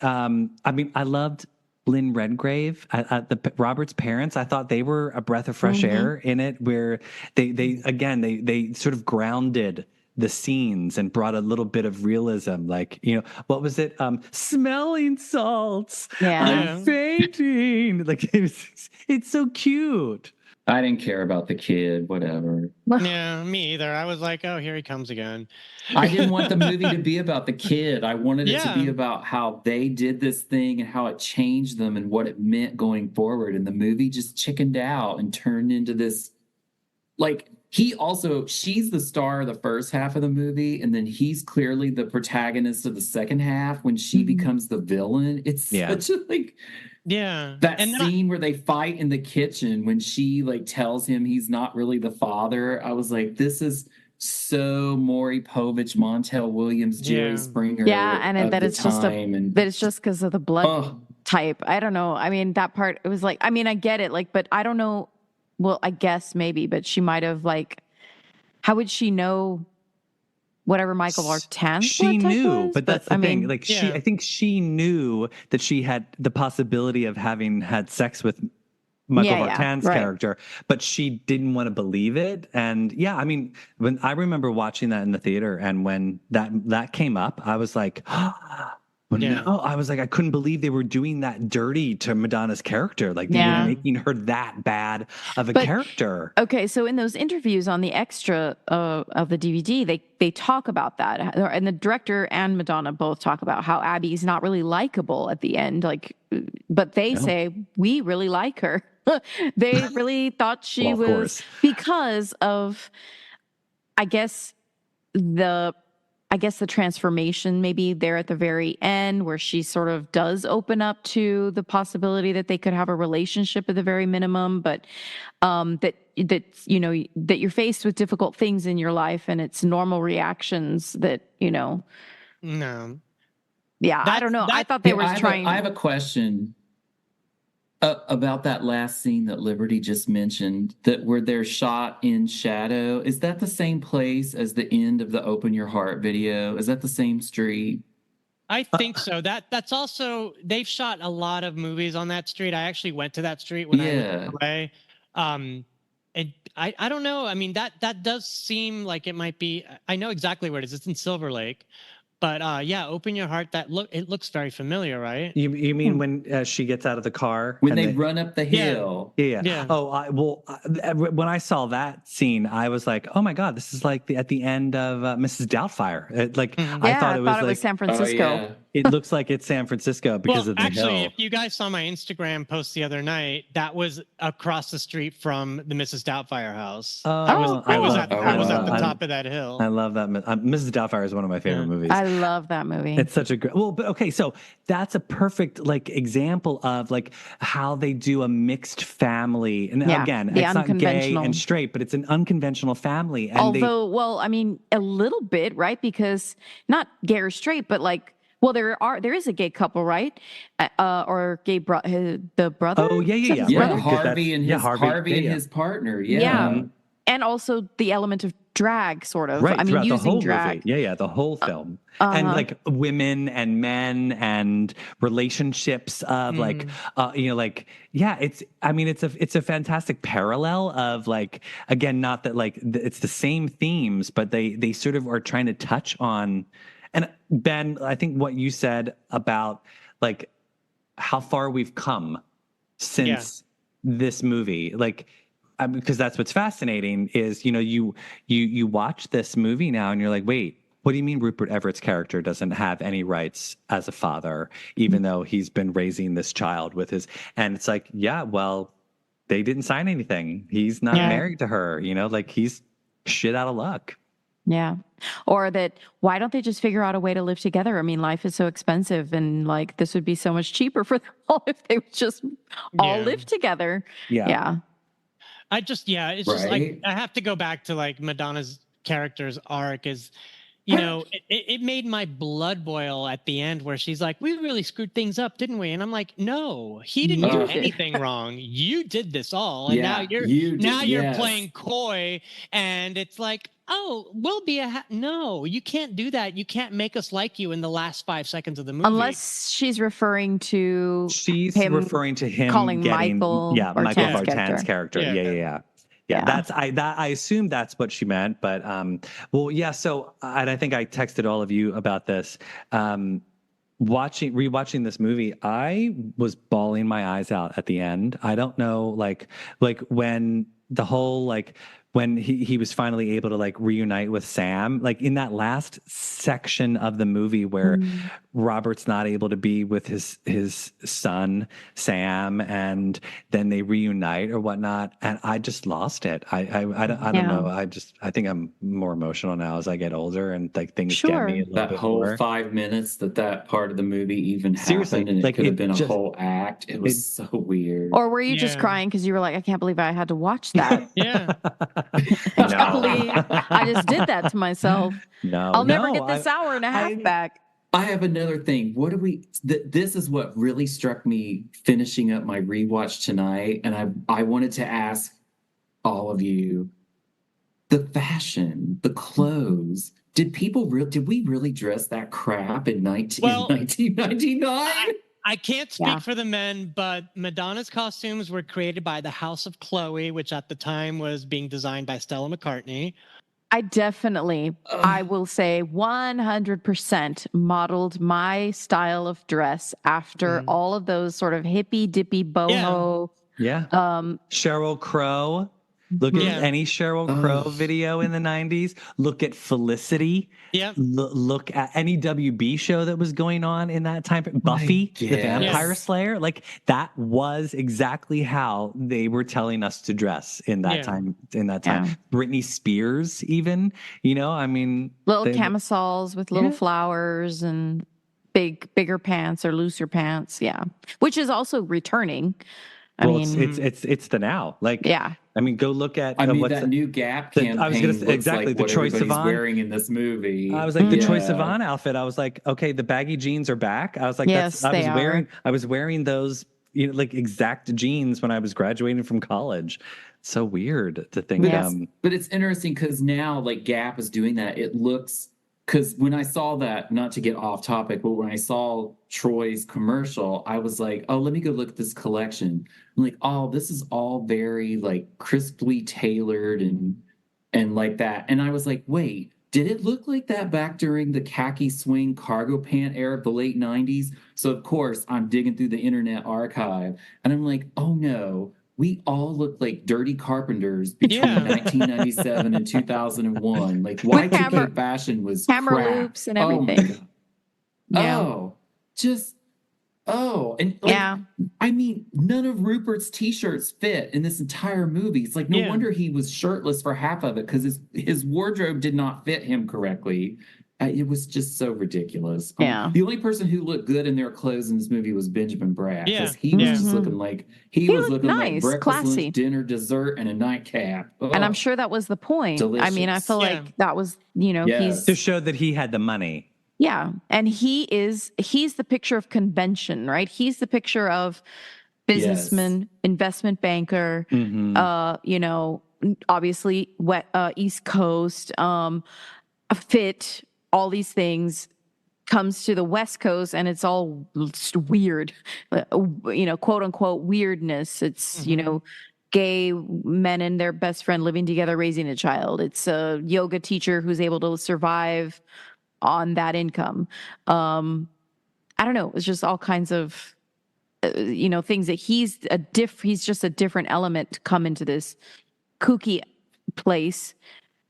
I mean, I loved Lynn Redgrave, Robert's parents. I thought they were a breath of fresh air in it, where they sort of grounded the scenes and brought a little bit of realism. Like, you know, what was it? Smelling salts. Yeah. I'm fainting. Like, it's so cute. I didn't care about the kid, whatever. Yeah, me either. I was like, oh, here he comes again. I didn't want the movie to be about the kid. I wanted it to be about how they did this thing and how it changed them and what it meant going forward. And the movie just chickened out and turned into this, like, she's the star of the first half of the movie, and then he's clearly the protagonist of the second half when she becomes the villain. It's such a, like... Yeah. That scene where they fight in the kitchen when she like tells him he's not really the father. I was like, this is so Maury Povich, Montel Williams, Jerry Springer. Yeah, and that it's just that it's just because of the blood type. I don't know. I mean, that part, it was like, I mean, I get it, like, but I don't know. Well, I guess maybe, but she might have like, how would she know whatever Michael Vartan's she knew was? but that's the thing, like I think she knew that she had the possibility of having had sex with Michael Vartan's character, but she didn't want to believe it. And I mean, when I remember watching that in the theater, and when that came up, I was like, no, I was like, I couldn't believe they were doing that dirty to Madonna's character. Like, they were making her that bad of a character. Okay, so in those interviews on the extra of the DVD, they talk about that. And the director and Madonna both talk about how Abby's not really likable at the end. Like, but they say, we really like her. They really thought she was, because of, I guess the transformation maybe there at the very end, where she sort of does open up to the possibility that they could have a relationship at the very minimum, but that you know, that you're faced with difficult things in your life and it's normal reactions that, you know. No. Yeah, I don't know. I thought they were trying. I have a question about that last scene that Liberty just mentioned, that where they're shot in shadow. Is that the same place as the end of the Open Your Heart video? Is that the same street? I think so. That's also, they've shot a lot of movies on that street. I actually went to that street when I went away. And I don't know. I mean, that does seem like it might be. I know exactly where it is. It's in Silver Lake. But Open Your Heart. It looks very familiar, right? You mean when she gets out of the car when they run up the hill? Yeah. Oh, when I saw that scene, I was like, oh my God, this is like at the end of Mrs. Doubtfire. I thought it was San Francisco. Oh, yeah. It looks like it's San Francisco because of the hill. Actually, if you guys saw my Instagram post the other night, that was across the street from the Mrs. Doubtfire house. I was at the top of that hill. I love that. Mrs. Doubtfire is one of my favorite movies. I love that movie. It's such a great. Well, but okay, so that's a perfect like example of like how they do a mixed family, and again, it's not gay and straight, but it's an unconventional family. And I mean, a little bit, right? Because not gay or straight, but like. Well, there is a gay couple, right? Or gay the brother. Oh yeah. Harvey and his partner. Yeah. And also the element of drag, sort of. Right, I mean, using the whole drag. Movie. Yeah, the whole film. And like women and men and relationships of it's a fantastic parallel of like, again, not that like it's the same themes, but they sort of are trying to touch on. And Ben, I think what you said about like how far we've come since this movie, like, because that's what's fascinating is, you know, you watch this movie now and you're like, wait, what do you mean Rupert Everett's character doesn't have any rights as a father, even though he's been raising this child with his, and it's like, yeah, well, they didn't sign anything. He's not married to her, you know, like he's shit out of luck. Yeah. Or that, why don't they just figure out a way to live together? I mean, life is so expensive and like this would be so much cheaper for them all if they would just all live together. Yeah. It's just like, I have to go back to like Madonna's character's arc is, you know, it made my blood boil at the end where she's like, we really screwed things up, didn't we? And I'm like, no, he didn't do anything wrong. You did this all. And now you're playing coy. And it's like, oh, we'll be no, you can't do that. You can't make us like you in the last 5 seconds of the movie. Unless she's referring to him calling Michael Michael Vartan's character. Yeah, I assume that's what she meant, but well, yeah. So, and I think I texted all of you about this. Rewatching this movie, I was bawling my eyes out at the end. I don't know, like when the whole when he was finally able to reunite with Sam, like in that last section of the movie where Robert's not able to be with his son Sam, and then they reunite or whatnot, and I just lost it. I don't know. I think I'm more emotional now as I get older, and things get me a little that bit whole more. 5 minutes that part of the movie even Seriously, happened, and it could have been a whole act. It was so weird. Or were you just crying because you were like, I can't believe I had to watch that? Yeah. I can't believe I just did that to myself. No, I'll never get this hour and a half back. I have another thing. This is what really struck me finishing up my rewatch tonight, and I wanted to ask all of you: the fashion, the clothes. Did we really dress that crap in 1999? I can't speak for the men, but Madonna's costumes were created by the House of Chloe, which at the time was being designed by Stella McCartney. I definitely, I will say 100% modeled my style of dress after all of those sort of hippy dippy boho. Yeah. Sheryl Crow. Look at any Sheryl Crow video in the 90s. Look at Felicity. Yeah. Look at any WB show that was going on in that time. Buffy, the Vampire Slayer. Like that was exactly how they were telling us to dress in that time. Britney Spears, even, I mean, little camisoles with little flowers and bigger pants or looser pants. Yeah. Which is also returning. It's the now. I mean, go look at that new Gap campaign. I was going to say exactly the Troye Sivan wearing in this movie. I was like the Troye Sivan outfit. I was like, okay, the baggy jeans are back. I was like, I was wearing those, exact jeans when I was graduating from college. So weird to think. But it's interesting because now, Gap is doing that. It looks. Because when I saw that, not to get off topic, but when I saw Troy's commercial, I was like, oh, let me go look at this collection. I'm like, oh, this is all very crisply tailored and like that. And I was like, wait, did it look like that back during the khaki swing cargo pant era of the late 90s? So, of course, I'm digging through the Internet Archive, and I'm like, oh, no. We all look like dirty carpenters between 1997 and 2001. Y2K fashion was camera crap. loops and everything. I mean, none of Rupert's t-shirts fit in this entire movie. It's no wonder he was shirtless for half of it, because his wardrobe did not fit him correctly. It was just so ridiculous. The only person who looked good in their clothes in this movie was Benjamin Bratt, because he was just looking like nice, breakfast, classy. lunch, dinner, dessert, and a nightcap. And I'm sure that was the point. Delicious. I mean, I feel like that was, he's to show that he had the money. Yeah, and he's the picture of convention, right? He's the picture of businessman, investment banker. Obviously, East Coast, fit. All these things comes to the West Coast, and it's all just weird, quote unquote weirdness. It's, gay men and their best friend living together, raising a child. It's a yoga teacher who's able to survive on that income. I don't know. It's just all kinds of, things that he's just a different element to come into this kooky place.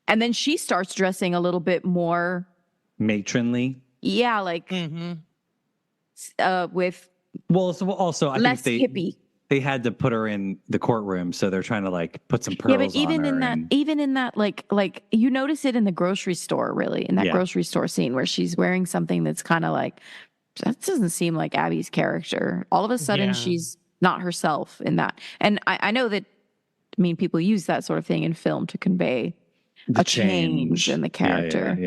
And then she starts dressing a little bit more matronly. Yeah, with also I less think hippie. They had to put her in the courtroom, so they're trying to put some pearls on her. Yeah, but even in that, you notice it in the grocery store, really, in that grocery store scene where she's wearing something that's kind of that doesn't seem like Abby's character. All of a sudden, she's not herself in that. And I know that, people use that sort of thing in film to convey a change in the character.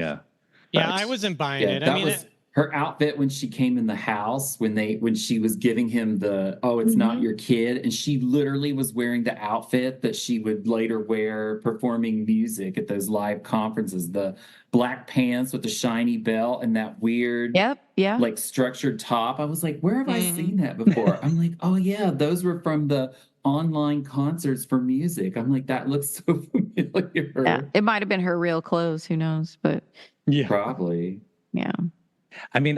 Yeah, I wasn't buying it. That was her outfit when she came in the house, when she was giving him the, it's not your kid. And she literally was wearing the outfit that she would later wear performing music at those live conferences. The black pants with the shiny belt and that weird, structured top. I was like, where have I seen that before? I'm like, oh yeah, those were from the online concerts for music. I'm like, that looks so familiar. Yeah, it might have been her real clothes. Who knows? But Yeah, probably. Yeah. I mean,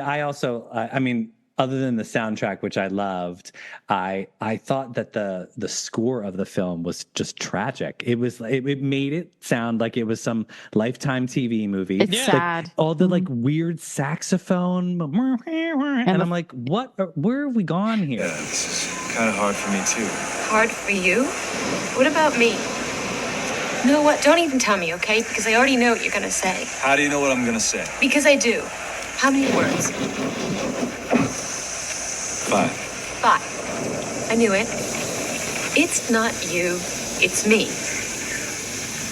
other than the soundtrack, which I loved, I thought that the score of the film was just tragic. It made it sound like it was some Lifetime TV movie. It's sad. All the weird saxophone, and I'm like, what? Where have we gone here? Yeah, this is kind of hard for me too. Hard for you? What about me? You know what? Don't even tell me, okay? Because I already know what you're gonna say. How do you know what I'm gonna say? Because I do. How many words? 5. 5. I knew it. It's not you. It's me.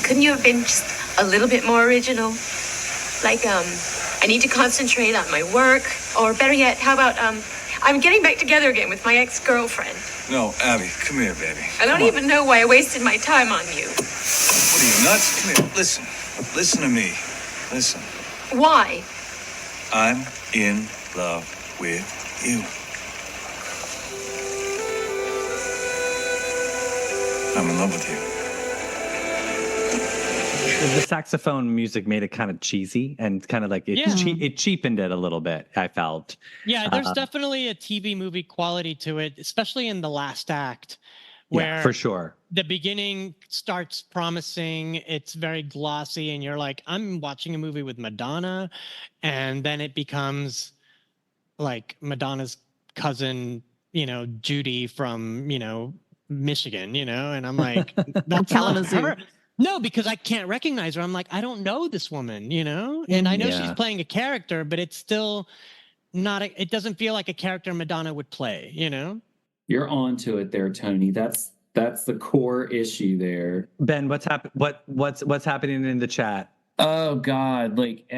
Couldn't you have been just a little bit more original? Like, I need to concentrate on my work. Or better yet, how about, I'm getting back together again with my ex-girlfriend. No, Abby, come here, baby. I don't even know why I wasted my time on you. What are you, nuts? Come here. Listen. Listen to me. Listen. Why? I'm in love with you. I'm in love with you. The saxophone music made it kind of cheesy and kind of like it cheapened it a little bit, I felt. Yeah, there's definitely a TV movie quality to it, especially in the last act, where for sure the beginning starts promising, it's very glossy, and you're like, I'm watching a movie with Madonna, and then it becomes like Madonna's cousin, Judy from, Michigan, and I'm like, that's not her. No, because I can't recognize her. I'm like, I don't know this woman, and I know she's playing a character, but it's still not, it doesn't feel like a character Madonna would play, You're onto it there, Tony. That's the core issue there. Ben, what's happening in the chat? Oh God, like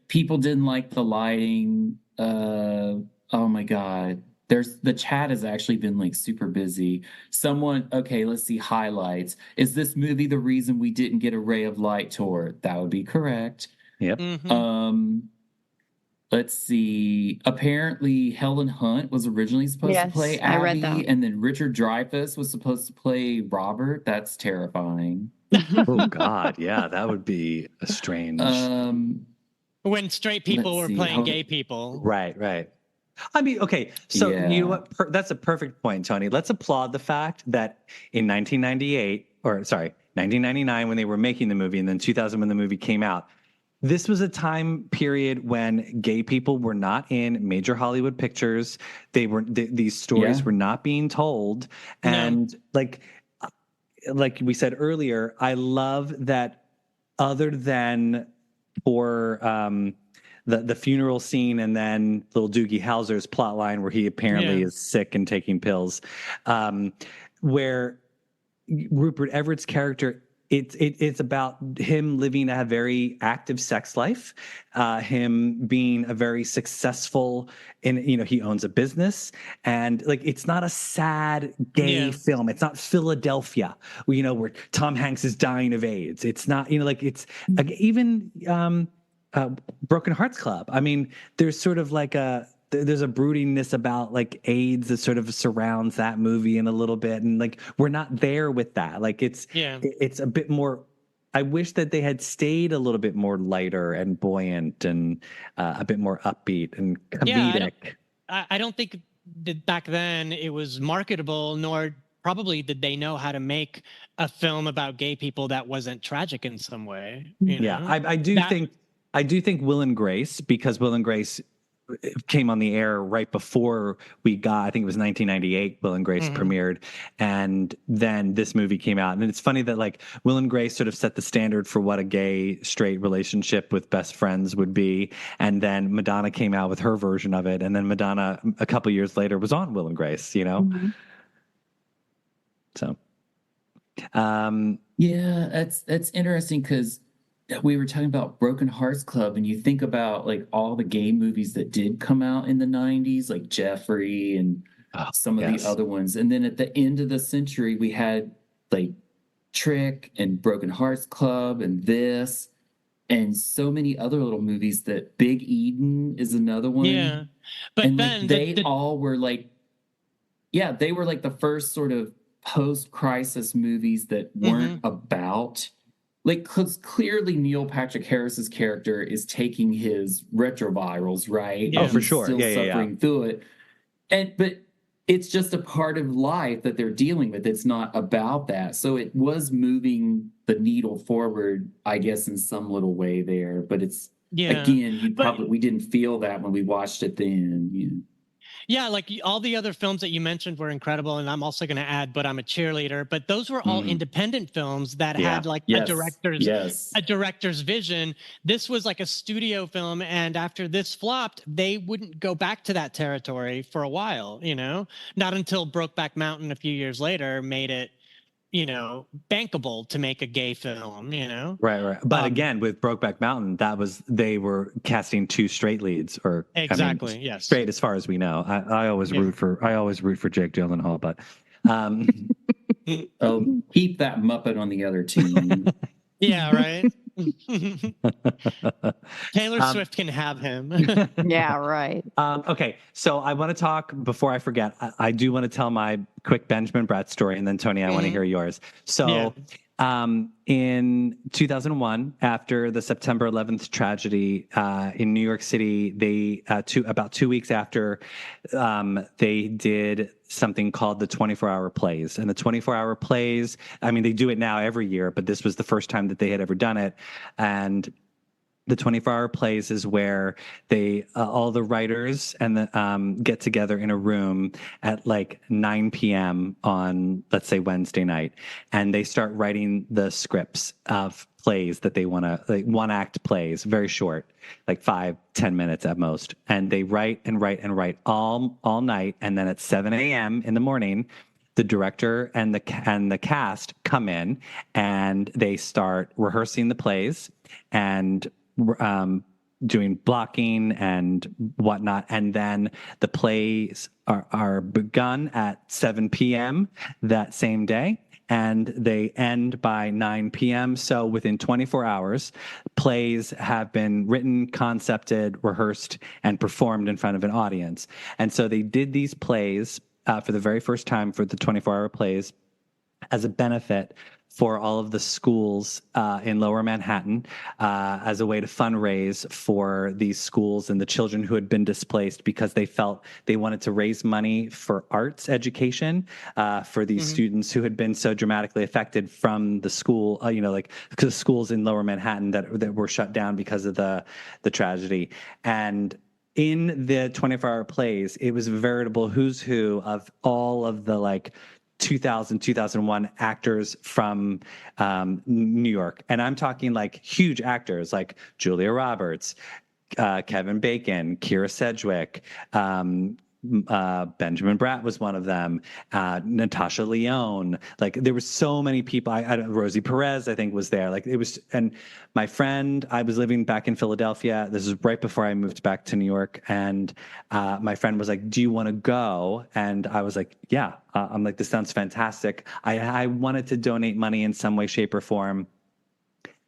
people didn't like the lighting. Oh my God. The chat has actually been super busy. Okay, let's see highlights. Is this movie the reason we didn't get a Ray of Light tour? That would be correct. Yep. Mm-hmm. Let's see. Apparently, Helen Hunt was originally supposed to play Abby, I read that. and then Richard Dreyfuss was supposed to play Robert. That's terrifying. Oh God, yeah, that would be a strange. When straight people were playing gay people. Right. I mean, okay, so you know what? That's a perfect point, Tony. Let's applaud the fact that in 1999, when they were making the movie, and then 2000 when the movie came out, this was a time period when gay people were not in major Hollywood pictures. These stories were not being told, and like we said earlier, I love that. Other than for the funeral scene and then little Doogie Howser's plot line where he apparently is sick and taking pills, where Rupert Everett's character, it's about him living a very active sex life, him being a very successful, he owns a business, and it's not a sad gay film. It's not Philadelphia, where Tom Hanks is dying of AIDS. It's not, it's even Broken Hearts Club. I mean, there's sort of there's a broodiness about AIDS that sort of surrounds that movie in a little bit, and we're not there with that. It's a bit more. I wish that they had stayed a little bit more lighter and buoyant and a bit more upbeat and comedic. I don't think that back then it was marketable, nor probably did they know how to make a film about gay people that wasn't tragic in some way. I do think Will and Grace, because Will and Grace came on the air right before I think it was 1998, Will and Grace premiered, and then this movie came out. And it's funny that Will and Grace sort of set the standard for what a gay straight relationship with best friends would be, and then Madonna came out with her version of it, and then Madonna a couple years later was on Will and Grace, So that's interesting, because we were talking about Broken Hearts Club, and you think about all the gay movies that did come out in the 90s, like Jeffrey and some of the other ones. And then at the end of the century, we had Trick and Broken Hearts Club and this and so many other little movies. That Big Eden is another one. Yeah. But and then they all were they were the first sort of post-crisis movies that weren't about, like, because clearly Neil Patrick Harris's character is taking his retrovirals, right? Yeah. Oh, for He's sure. still Yeah. suffering through it. But it's just a part of life that they're dealing with. It's not about that. So it was moving the needle forward, I guess, in some little way there. But it's, again, we didn't feel that when we watched it then. You know? Yeah, like all the other films that you mentioned were incredible, and I'm also going to add "But I'm a Cheerleader." But those were all independent films that had like a director's vision. This was like a studio film, and after this flopped, they wouldn't go back to that territory for a while. You know, not until Brokeback Mountain a few years later made it, you know, bankable to make a gay film, you know? Right. But again, with Brokeback Mountain, they were casting 2 straight leads, or exactly, yes, straight as far as we know. I always root for Jake Gyllenhaal, but keep that Muppet on the other team. Yeah, right. Taylor Swift can have him. Yeah, right. Okay, so I want to talk, before I forget, I do want to tell my quick Benjamin Bratt story, and then Tony, I want to hear yours. So in 2001, after the September 11th tragedy in New York City, they about 2 weeks after, they did something called the 24-hour plays. And the 24-hour plays, I mean, they do it now every year, but this was the first time that they had ever done it. And the 24-hour plays is where they all the writers and the get together in a room at like 9 p.m. on, let's say, Wednesday night, and they start writing the scripts of plays that they want to, like, one-act plays, very short, like 5-10 minutes at most, and they write and write and write all night, and then at 7 a.m. in the morning, the director and the cast come in and they start rehearsing the plays and doing blocking and whatnot, and then the plays are begun at 7 p.m. that same day, and they end by 9 p.m. So within 24 hours, plays have been written, concepted, rehearsed, and performed in front of an audience. And so they did these plays for the very first time, for the 24-hour plays, as a benefit for all of the schools in Lower Manhattan, as a way to fundraise for these schools and the children who had been displaced, because they felt they wanted to raise money for arts education for these students who had been so dramatically affected from the school, because schools in Lower Manhattan that were shut down because of the tragedy. And in the 24-hour plays, it was a veritable who's who of all of the 2001 actors from New York. And I'm talking like huge actors like Julia Roberts, Kevin Bacon, Keira Sedgwick, Benjamin Bratt was one of them, Natasha Lyonne. Like, there were so many people. Rosie Perez, I think, was there. Like, it was, and my friend, I was living back in Philadelphia. This is right before I moved back to New York. And my friend was like, do you want to go? And I was like, yeah. I'm like, this sounds fantastic. I wanted to donate money in some way, shape, or form.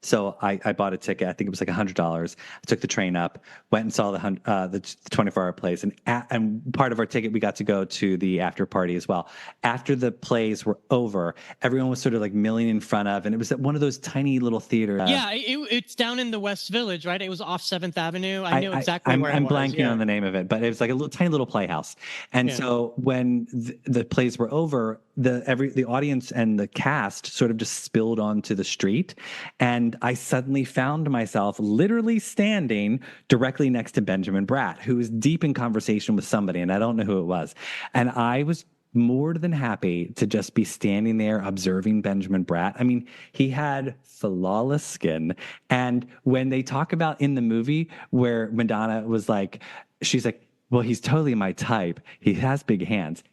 So I bought a ticket. I think it was like $100. I took the train up, went and saw the 24-hour plays, and part of our ticket, we got to go to the after party as well. After the plays were over, everyone was sort of like milling in front of, and it was at one of those tiny little theaters. Yeah, it's down in the West Village, right? It was off 7th Avenue. I know exactly where it was. I'm blanking on the name of it, but it was like a tiny little playhouse. And so when the plays were over, the audience and the cast sort of just spilled onto the street, and I suddenly found myself literally standing directly next to Benjamin Bratt, who was deep in conversation with somebody, and I don't know who it was. And I was more than happy to just be standing there observing Benjamin Bratt. I mean, he had flawless skin. And when they talk about in the movie where Madonna was like, she's like, well, he's totally my type. He has big hands.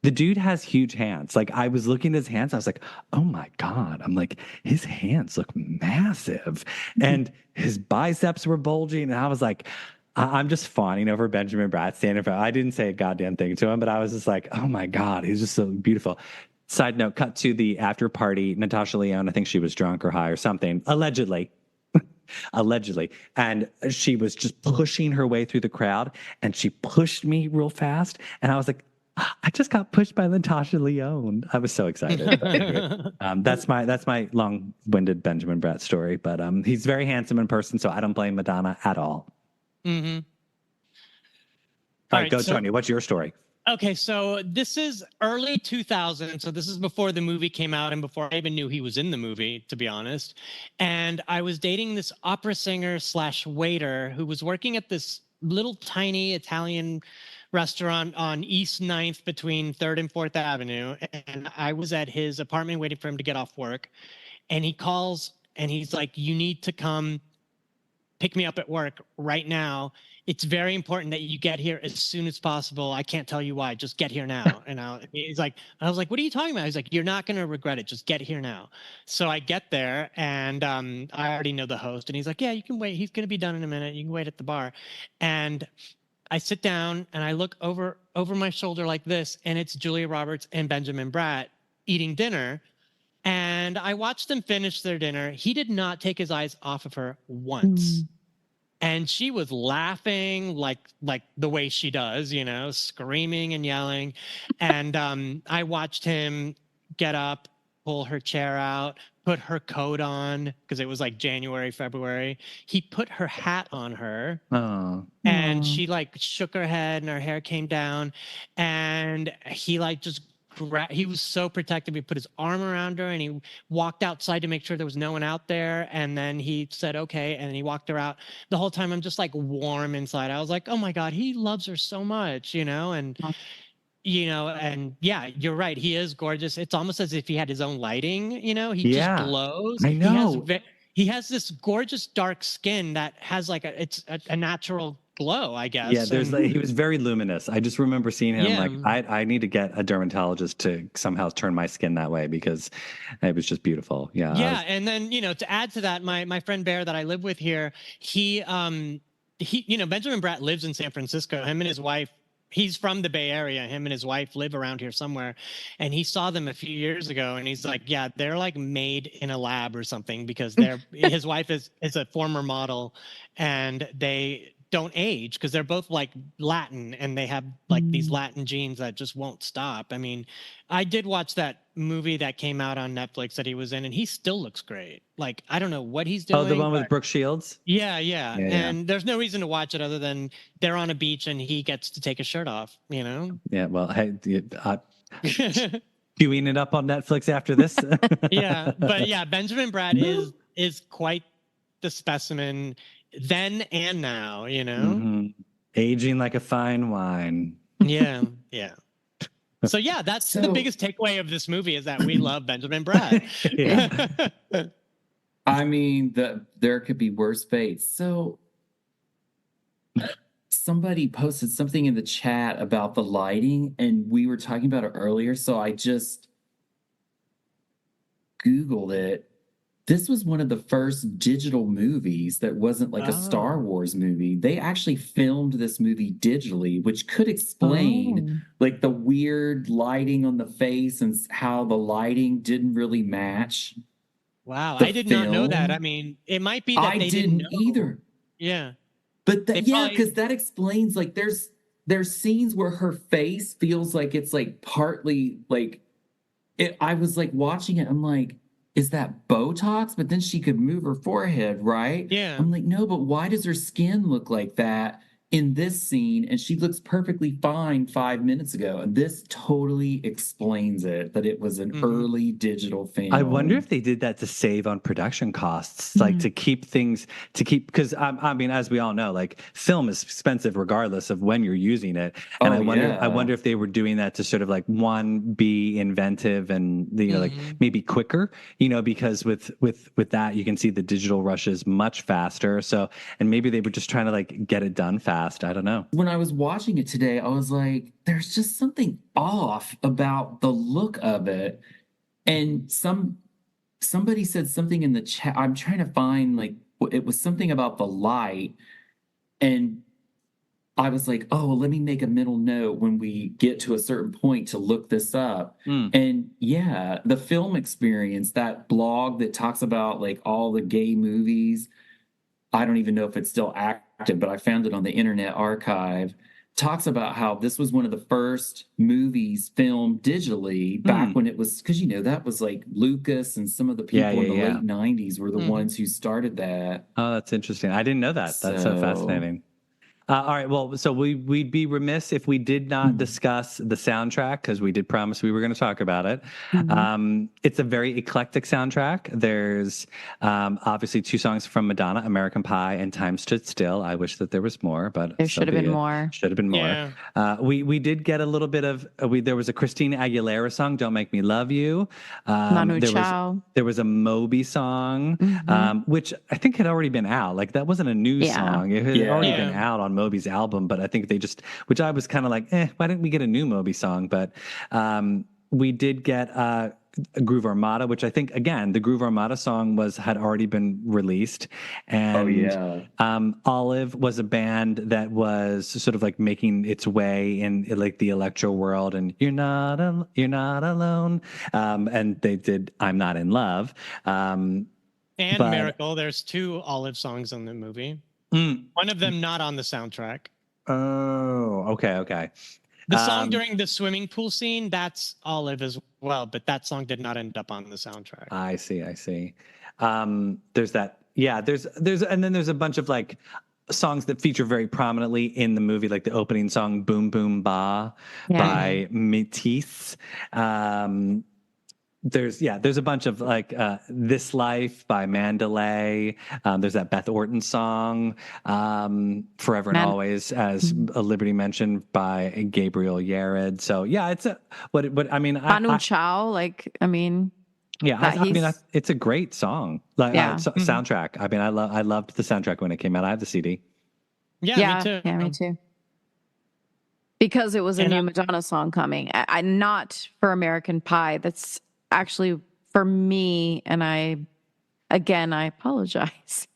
The dude has huge hands. Like, I was looking at his hands. I was like, oh my God. I'm like, his hands look massive. And his biceps were bulging. And I was like, I'm just fawning over Benjamin Bratt standing in front. I didn't say a goddamn thing to him, but I was just like, oh my God, he's just so beautiful. Side note, cut to the after party. Natasha Lyonne, I think she was drunk or high or something, allegedly. And she was just pushing her way through the crowd, and she pushed me real fast. And I was like, I just got pushed by Natasha Lyonne. I was so excited. But anyway, that's my long-winded Benjamin Bratt story. But he's very handsome in person, so I don't blame Madonna at all. Mm-hmm. All right, go, Tony. What's your story? Okay, so this is early 2000, so this is before the movie came out and before I even knew he was in the movie, to be honest. And I was dating this opera singer / waiter who was working at this little tiny Italian restaurant on East 9th between 3rd and 4th Avenue. And I was at his apartment waiting for him to get off work. And he calls and he's like, you need to come pick me up at work right now. It's very important that you get here as soon as possible. I can't tell you why. Just get here now. And I was like, what are you talking about? He's like, you're not going to regret it. Just get here now. So I get there and I already know the host. And he's like, yeah, you can wait. He's going to be done in a minute. You can wait at the bar. And I sit down and I look over my shoulder like this. And it's Julia Roberts and Benjamin Bratt eating dinner. And I watched them finish their dinner. He did not take his eyes off of her once. And she was laughing like the way she does, you know, screaming and yelling. And I watched him get up, pull her chair out, put her coat on, because it was like January, February. He put her hat on her. And she like shook her head and her hair came down. And he like just he was so protective. He put his arm around her and he walked outside to make sure there was no one out there. And then he said, okay. And then he walked her out. The whole time I'm just like warm inside. I was like, oh my God, he loves her so much, you know? And, you know, and yeah, you're right. He is gorgeous. It's almost as if he had his own lighting, you know, he just glows. I know. He has this gorgeous dark skin that has like a natural glow, I guess. Yeah, he was very luminous. I just remember seeing him like, I need to get a dermatologist to somehow turn my skin that way because it was just beautiful. Yeah. Yeah. And then, you know, to add to that, my friend Bear that I live with here, he, you know, Benjamin Bratt lives in San Francisco. Him and his wife, he's from the Bay Area. Him and his wife live around here somewhere. And he saw them a few years ago and he's like, yeah, they're like made in a lab or something because his wife is a former model and they don't age because they're both like Latin and they have like these Latin genes that just won't stop. I mean, I did watch that movie that came out on Netflix that he was in and he still looks great. Like, I don't know what he's doing. Oh, the one with Brooke Shields? Yeah. And there's no reason to watch it other than they're on a beach and he gets to take his shirt off, you know? Yeah, well, hey, queuing it up on Netflix after this? Yeah, but yeah, Benjamin Bratt is quite the specimen then and now, you know? Aging like a fine wine. Yeah. So yeah, that's the biggest takeaway of this movie is that we love Benjamin Bratt. I mean, there could be worse fates. So somebody posted something in the chat about the lighting, and we were talking about it earlier, so I just Googled it. This was one of the first digital movies that wasn't like a Star Wars movie. They actually filmed this movie digitally, which could explain like the weird lighting on the face and how the lighting didn't really match. Wow, I did not know that. I mean, it might be that they didn't know. Either. Yeah. But because that explains like there's scenes where her face feels like it's like partly like it. I was like watching it, I'm like, is that Botox? But then she could move her forehead, right? Yeah. I'm like, no, but why does her skin look like that in this scene? And she looks perfectly fine 5 minutes ago. And this totally explains it, that it was an early digital film. I wonder if they did that to save on production costs, like to keep because I mean, as we all know, like film is expensive regardless of when you're using it. And I wonder if they were doing that to sort of like be inventive and, you know, like maybe quicker, you know, because with that, you can see the digital rushes much faster. So, and maybe they were just trying to like get it done fast. I don't know. When I was watching it today, I was like, there's just something off about the look of it. And somebody said something in the chat. I'm trying to find like, it was something about the light. And I was like, oh, well, let me make a mental note when we get to a certain point to look this up. And yeah, the Film Experience, that blog that talks about like all the gay movies, I don't even know if it's still active, but I found it on the Internet Archive. talks about how this was one of the first movies filmed digitally back when it was, because that was like Lucas and some of the people in the late 90s were the ones who started that. Oh, that's interesting. I didn't know that. That's so fascinating. All right. Well, so we'd be remiss if we did not discuss the soundtrack, because we did promise we were going to talk about it. It's a very eclectic soundtrack. There's obviously 2 songs from Madonna, American Pie and Time Stood Still. I wish that there was more, but there should have been more. Should have been more. Yeah. We did get a little bit of, there was a Christina Aguilera song, Don't Make Me Love You. Manu Chao. There was a Moby song, which I think had already been out. Like, that wasn't a new song. It had already been out on Moby's album, but I think they just, which I was kind of like, why didn't we get a new Moby song? But we did get Groove Armada, which I think, again, the Groove Armada song had already been released. And Olive was a band that was sort of like making its way in like the electro world, and You're Not Alone. And they did I'm Not in Love. And Miracle. There's 2 Olive songs in the movie. One of them not on the soundtrack. Oh, okay. The song during the swimming pool scene, that's Olive as well, but that song did not end up on the soundtrack. I see. There's that. Yeah, there's and then there's a bunch of like songs that feature very prominently in the movie, like the opening song Boom Boom Ba by Métis. There's a bunch of like This Life by Mandalay. There's that Beth Orton song, Forever and Always, as Liberty mentioned, by Gabriel Yared. So yeah, it's Manu Chao, it's a great song. Soundtrack. I mean, I loved the soundtrack when it came out. I have the CD. Yeah, me too. Yeah, me too. Because it was a new Madonna song coming. I not for American Pie. That's actually for me, and I apologize.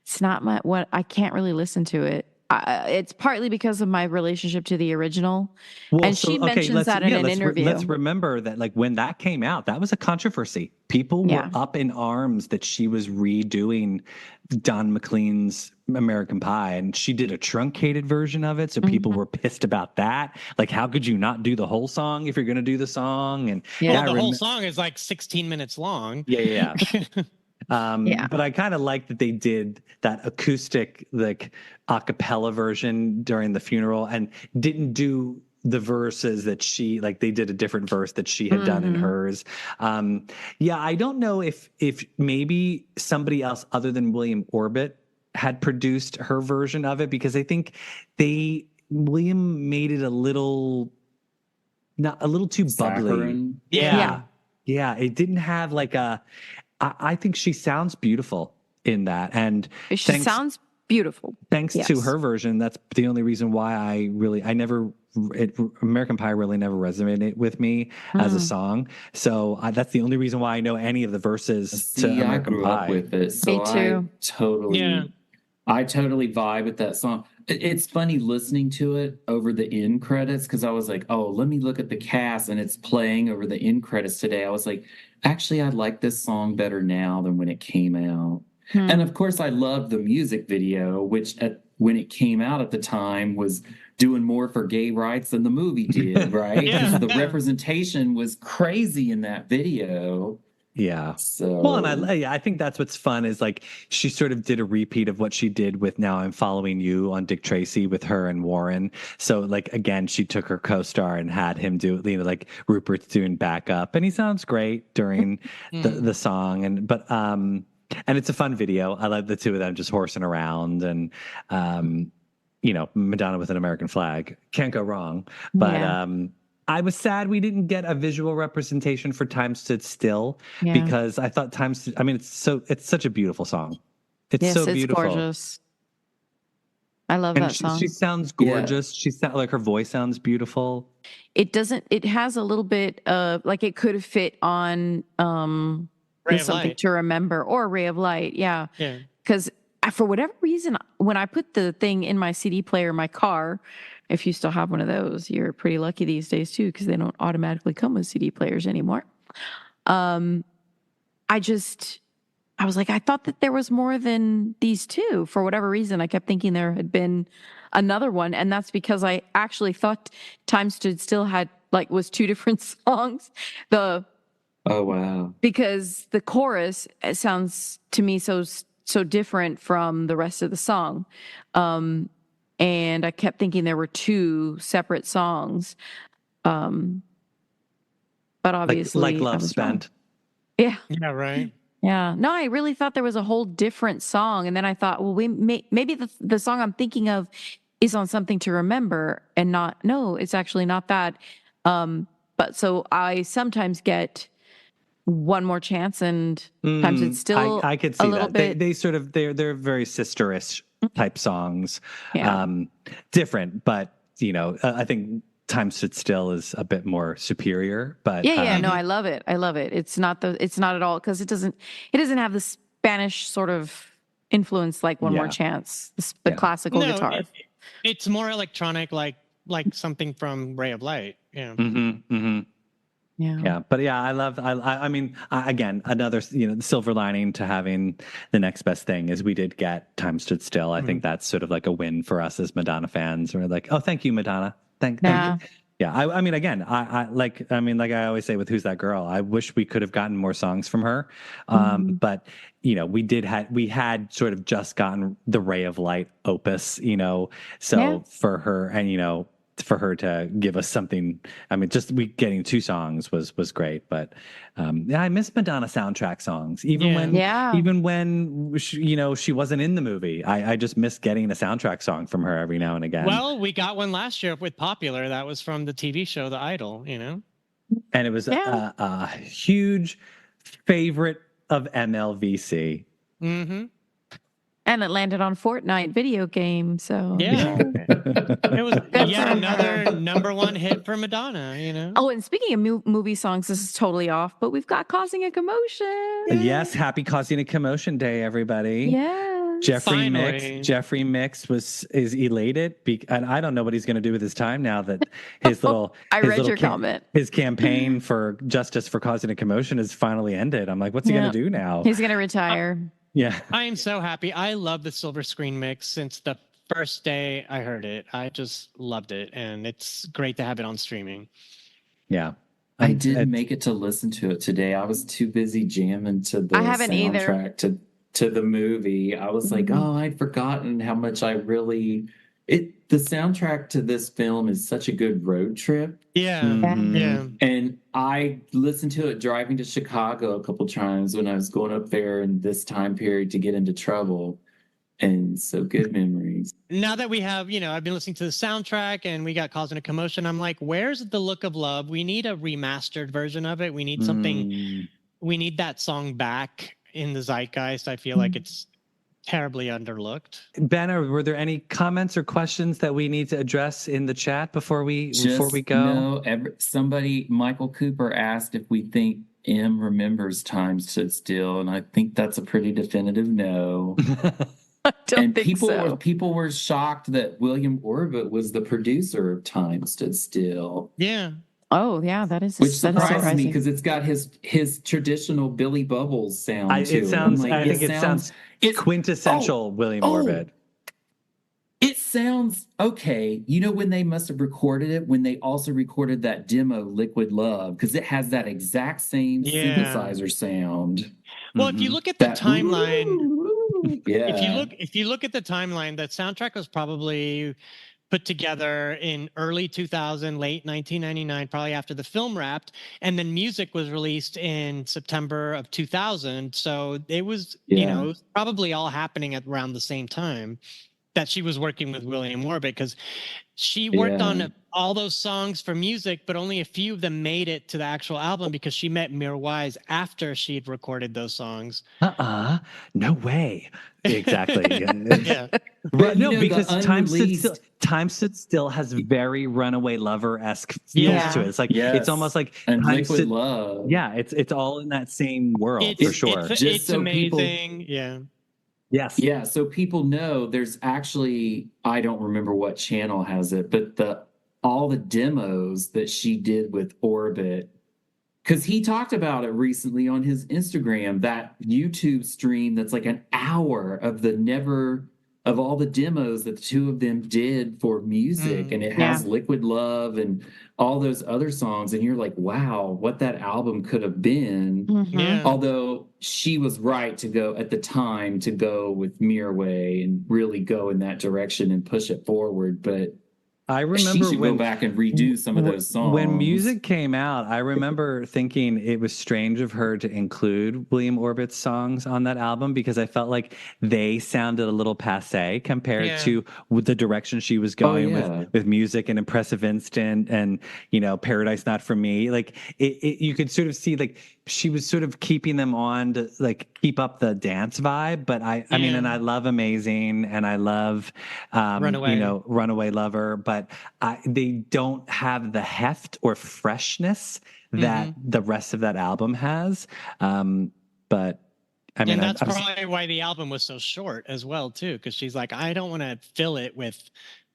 It's not what I can't really listen to it. It's partly because of my relationship to the original, and she mentions that in an interview. Let's remember that, like, when that came out, that was a controversy. People were up in arms that she was redoing Don McLean's American Pie, and she did a truncated version of it, so people were pissed about that. Like, how could you not do the whole song if you're going to do the song? And the whole song is like 16 minutes long. Yeah. But I kind of like that they did that acoustic, like, a cappella version during the funeral, and didn't do the verses that they did a different verse that she had done in hers. I don't know if maybe somebody else other than William Orbit had produced her version of it, because I think William made it a little too bubbly. Yeah. It didn't have like I think she sounds beautiful in that, and she sounds beautiful. Thanks to her version, that's the only reason why American Pie really never resonated with me as a song. So that's the only reason why I know any of the verses to American I grew Pie. Up with it, so me too. I totally vibe with that song. It's funny listening to it over the end credits, because I was like, oh, let me look at the cast, and it's playing over the end credits today. I was like, actually, I like this song better now than when it came out. And of course, I loved the music video, which when it came out at the time was doing more for gay rights than the movie did, right? Because the representation was crazy in that video. Yeah. So and I think that's what's fun is, like, she sort of did a repeat of what she did with Now I'm Following You on Dick Tracy with her and Warren. So, like, again, she took her co-star and had him do, like Rupert's doing backup, and he sounds great during the song. And it's a fun video. I love the two of them just horsing around, and Madonna with an American flag, can't go wrong. But I was sad we didn't get a visual representation for Time Stood Still, because I thought it's such a beautiful song. It's so beautiful. It's gorgeous. I love that song. She sounds gorgeous. She sounds like her voice sounds beautiful. It has a little bit of, like, it could have fit on Something to Remember or Ray of Light. Yeah. Because for whatever reason, when I put the thing in my CD player in my car, if you still have one of those, you're pretty lucky these days too, because they don't automatically come with CD players anymore. I was like, I thought that there was more than these two. For whatever reason, I kept thinking there had been another one. And that's because I actually thought Time Stood Still had was two different songs. Oh, wow. Because the chorus sounds to me so different from the rest of the song. And I kept thinking there were two separate songs. But obviously, like Love Spent. Yeah. Yeah, right. Yeah. No, I really thought there was a whole different song. And then I thought, well, maybe the song I'm thinking of is on Something to Remember and no, it's actually not that. But so I sometimes get One More Chance and Times It's Still I could see a little that. bit. They're very sisterish type songs. Yeah. Different, but I think Time Stood Still is a bit more superior, but No, I love it. It's not at all, because it doesn't have the Spanish sort of influence like One More Chance, the classical guitar. It's more electronic, like something from Ray of Light. Yeah. Yeah. But I mean, again, another the silver lining to having the next best thing is we did get Time Stood Still. I think that's sort of like a win for us as Madonna fans. We're like, oh, thank you, Madonna. Thank you. Yeah, I mean, again, like I always say with Who's That Girl, I wish we could have gotten more songs from her. But we had sort of just gotten the Ray of Light opus, so for her and for her to give us something, I mean, just getting two songs was great. But I miss Madonna soundtrack songs, even when she wasn't in the movie. I just miss getting a soundtrack song from her every now and again. Well, we got one last year with Popular. That was from the TV show The Idol. And it was a huge favorite of MLVC. Mm-hmm. And it landed on Fortnite video game, so it was yet another #1 hit for Madonna. Oh, and speaking of movie songs, this is totally off, but we've got Causing a Commotion. Yes, happy Causing a Commotion Day, everybody. Yeah. Jeffrey Mix is elated, and I don't know what he's going to do with his time now that his little comment. His campaign for justice for Causing a Commotion is finally ended. I'm like, what's he going to do now? He's going to retire. Yeah. I am so happy. I love the Silver Screen Mix since the first day I heard it. I just loved it, and it's great to have it on streaming. Yeah. I didn't make it to listen to it today. I was too busy jamming to the soundtrack to the movie. I was like, oh, I'd forgotten how much I really... The soundtrack to this film is such a good road trip. Yeah. Yeah. And I listened to it driving to Chicago a couple times when I was going up there in this time period to get into trouble. And so good memories. Now that we have, I've been listening to the soundtrack and we got Causing a Commotion, I'm like, where's The Look of Love? We need a remastered version of it. We need something. We need that song back in the zeitgeist. I feel like it's terribly underlooked. Banner, were there any comments or questions that we need to address in the chat before we go? No, Michael Cooper asked if we think M remembers Time Stood Still, and I think that's a pretty definitive no. I don't think so. People were shocked that William Orbit was the producer of Time Stood Still. Yeah. Oh, yeah, that is which surprised me because it's got his traditional Billy Bubbles sound to it. I think it sounds quintessential William Orbit. It sounds okay. You know when they must have recorded it? When they also recorded that demo, Liquid Love, because it has that exact same synthesizer sound. Well, if you look at the timeline, yeah. If you look at the timeline, that soundtrack was probably put together in early 2000, late 1999, probably after the film wrapped, and then music was released in September of 2000. So it was, it was probably all happening at around the same time that she was working with William Orbit, because she worked on all those songs for music, but only a few of them made it to the actual album because she met Mir Wise after she had recorded those songs. No way. Exactly. Yeah. Right, no, because Time Stood Still has very Runaway Lover-esque feels to it. It's like it's almost like Liquid Love. Yeah, it's all in that same world for sure. It's so amazing. Yes. Yeah, so people know there's actually, I don't remember what channel has it, but all the demos that she did with Orbit Because he talked about it recently on his Instagram, that YouTube stream that's like an hour of all the demos that the two of them did for music. And it has Liquid Love and all those other songs. And you're like, wow, what that album could have been. Yeah. Although she was right to go at the time to go with Mirror Way and really go in that direction and push it forward. But I remember she should go back and redo some of those songs. When music came out, I remember thinking it was strange of her to include William Orbit's songs on that album because I felt like they sounded a little passé compared to the direction she was going with music and Impressive Instant and, you know, Paradise Not For Me. Like you could sort of see like she was sort of keeping them on to like keep up the dance vibe. But I mean, and I love Amazing and I love, Runaway. you know, Runaway Lover, but they don't have the heft or freshness that the rest of that album has. But I mean, and that's probably why the album was so short as well, too, because she's like, I don't want to fill it with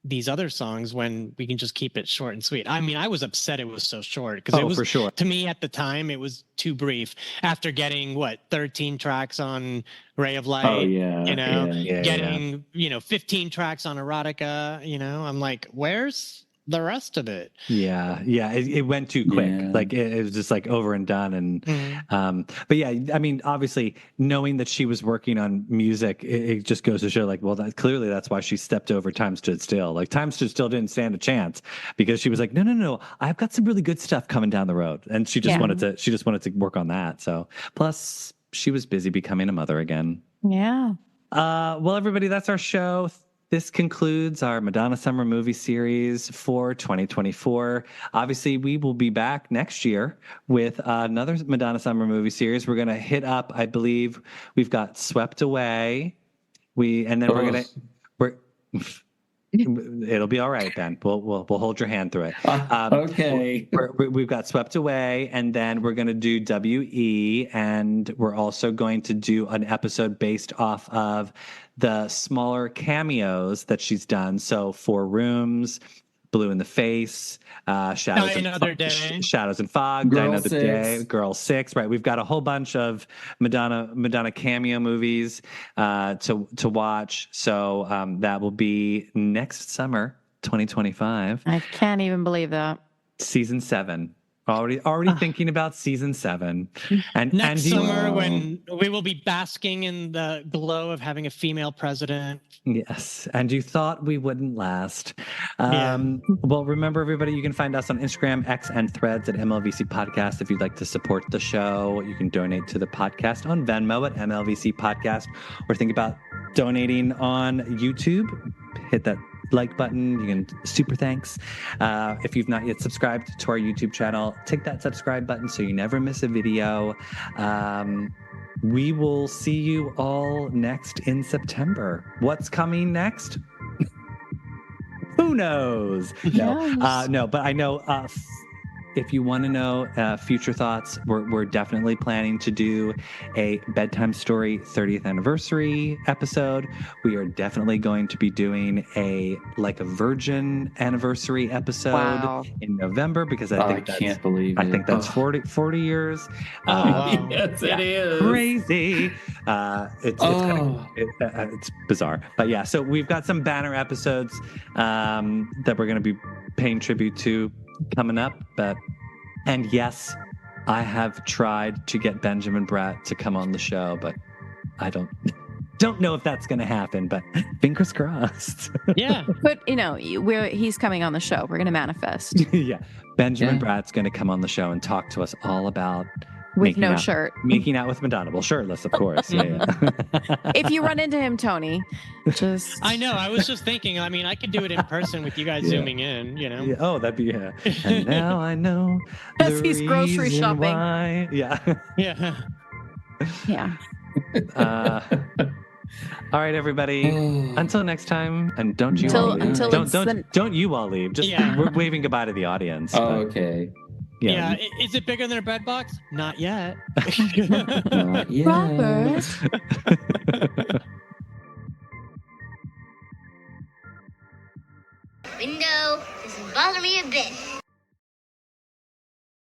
these other songs when we can just keep it short and sweet. I mean, I was upset it was so short because it was, for sure. To me at the time, it was too brief after getting 13 tracks on Ray of Light, getting, 15 tracks on Erotica, I'm like, where's the rest of it? It went too quick. Like it was just like over and done. And but yeah, I mean, obviously knowing that she was working on music, it just goes to show like, well, clearly that's why she stepped over Time Stood Still. Like Time Stood Still didn't stand a chance because she was like, no, I've got some really good stuff coming down the road, and she just wanted to work on that. So plus she was busy becoming a mother again. Well, everybody, that's our show. This concludes our Madonna Summer Movie Series for 2024. Obviously, we will be back next year with another Madonna Summer Movie Series. We're going to hit up, I believe, we've got Swept Away. It'll be all right, Ben. We'll hold your hand through it. Okay. We've got Swept Away, and then we're going to do WE, and we're also going to do an episode based off of the smaller cameos that she's done. So 4 Rooms, Blue in the Face, Shadows and Fog, Die Another Day, Girl 6. Right, we've got a whole bunch of Madonna cameo movies to watch. So that will be next summer, 2025. I can't even believe that. Season 7. Already thinking about season 7. And next summer when we will be basking in the glow of having a female president. Yes. And you thought we wouldn't last. Well, remember, everybody, you can find us on Instagram, X, and Threads at MLVC Podcast. If you'd like to support the show, you can donate to the podcast on Venmo at MLVC Podcast, or think about donating on YouTube. Hit that like button. You can super thanks. If you've not yet subscribed to our YouTube channel, take that subscribe button so you never miss a video. We will see you all next in September. What's coming next? Who knows? No, but I know if you want to know future thoughts, we're definitely planning to do a Bedtime Story 30th anniversary episode. We are definitely going to be doing a Virgin anniversary episode in November, because I can't believe it. I think that's 40 years. Yes, it is crazy. It's bizarre, but yeah. So we've got some banner episodes that we're going to be paying tribute to coming up. And yes, I have tried to get Benjamin Bratt to come on the show, but I don't know if that's going to happen, but fingers crossed. Yeah. But he's coming on the show. We're going to manifest. Yeah. Benjamin Bratt's going to come on the show and talk to us all about with no shirt. Making out with Madonna. Well, shirtless, of course. Yeah. If you run into him, Tony, just... I know. I was just thinking, I mean, I could do it in person with you guys zooming in, Yeah. Oh, that'd be, And now I know as he's grocery shopping. Why. Yeah. Yeah. Yeah. All right, everybody. Until next time, and don't you all leave. Don't you all leave. Just we're waving goodbye to the audience. Okay. Yeah. Is it bigger than a bread box? Not yet. Not yet. Robert. Window doesn't bother me a bit.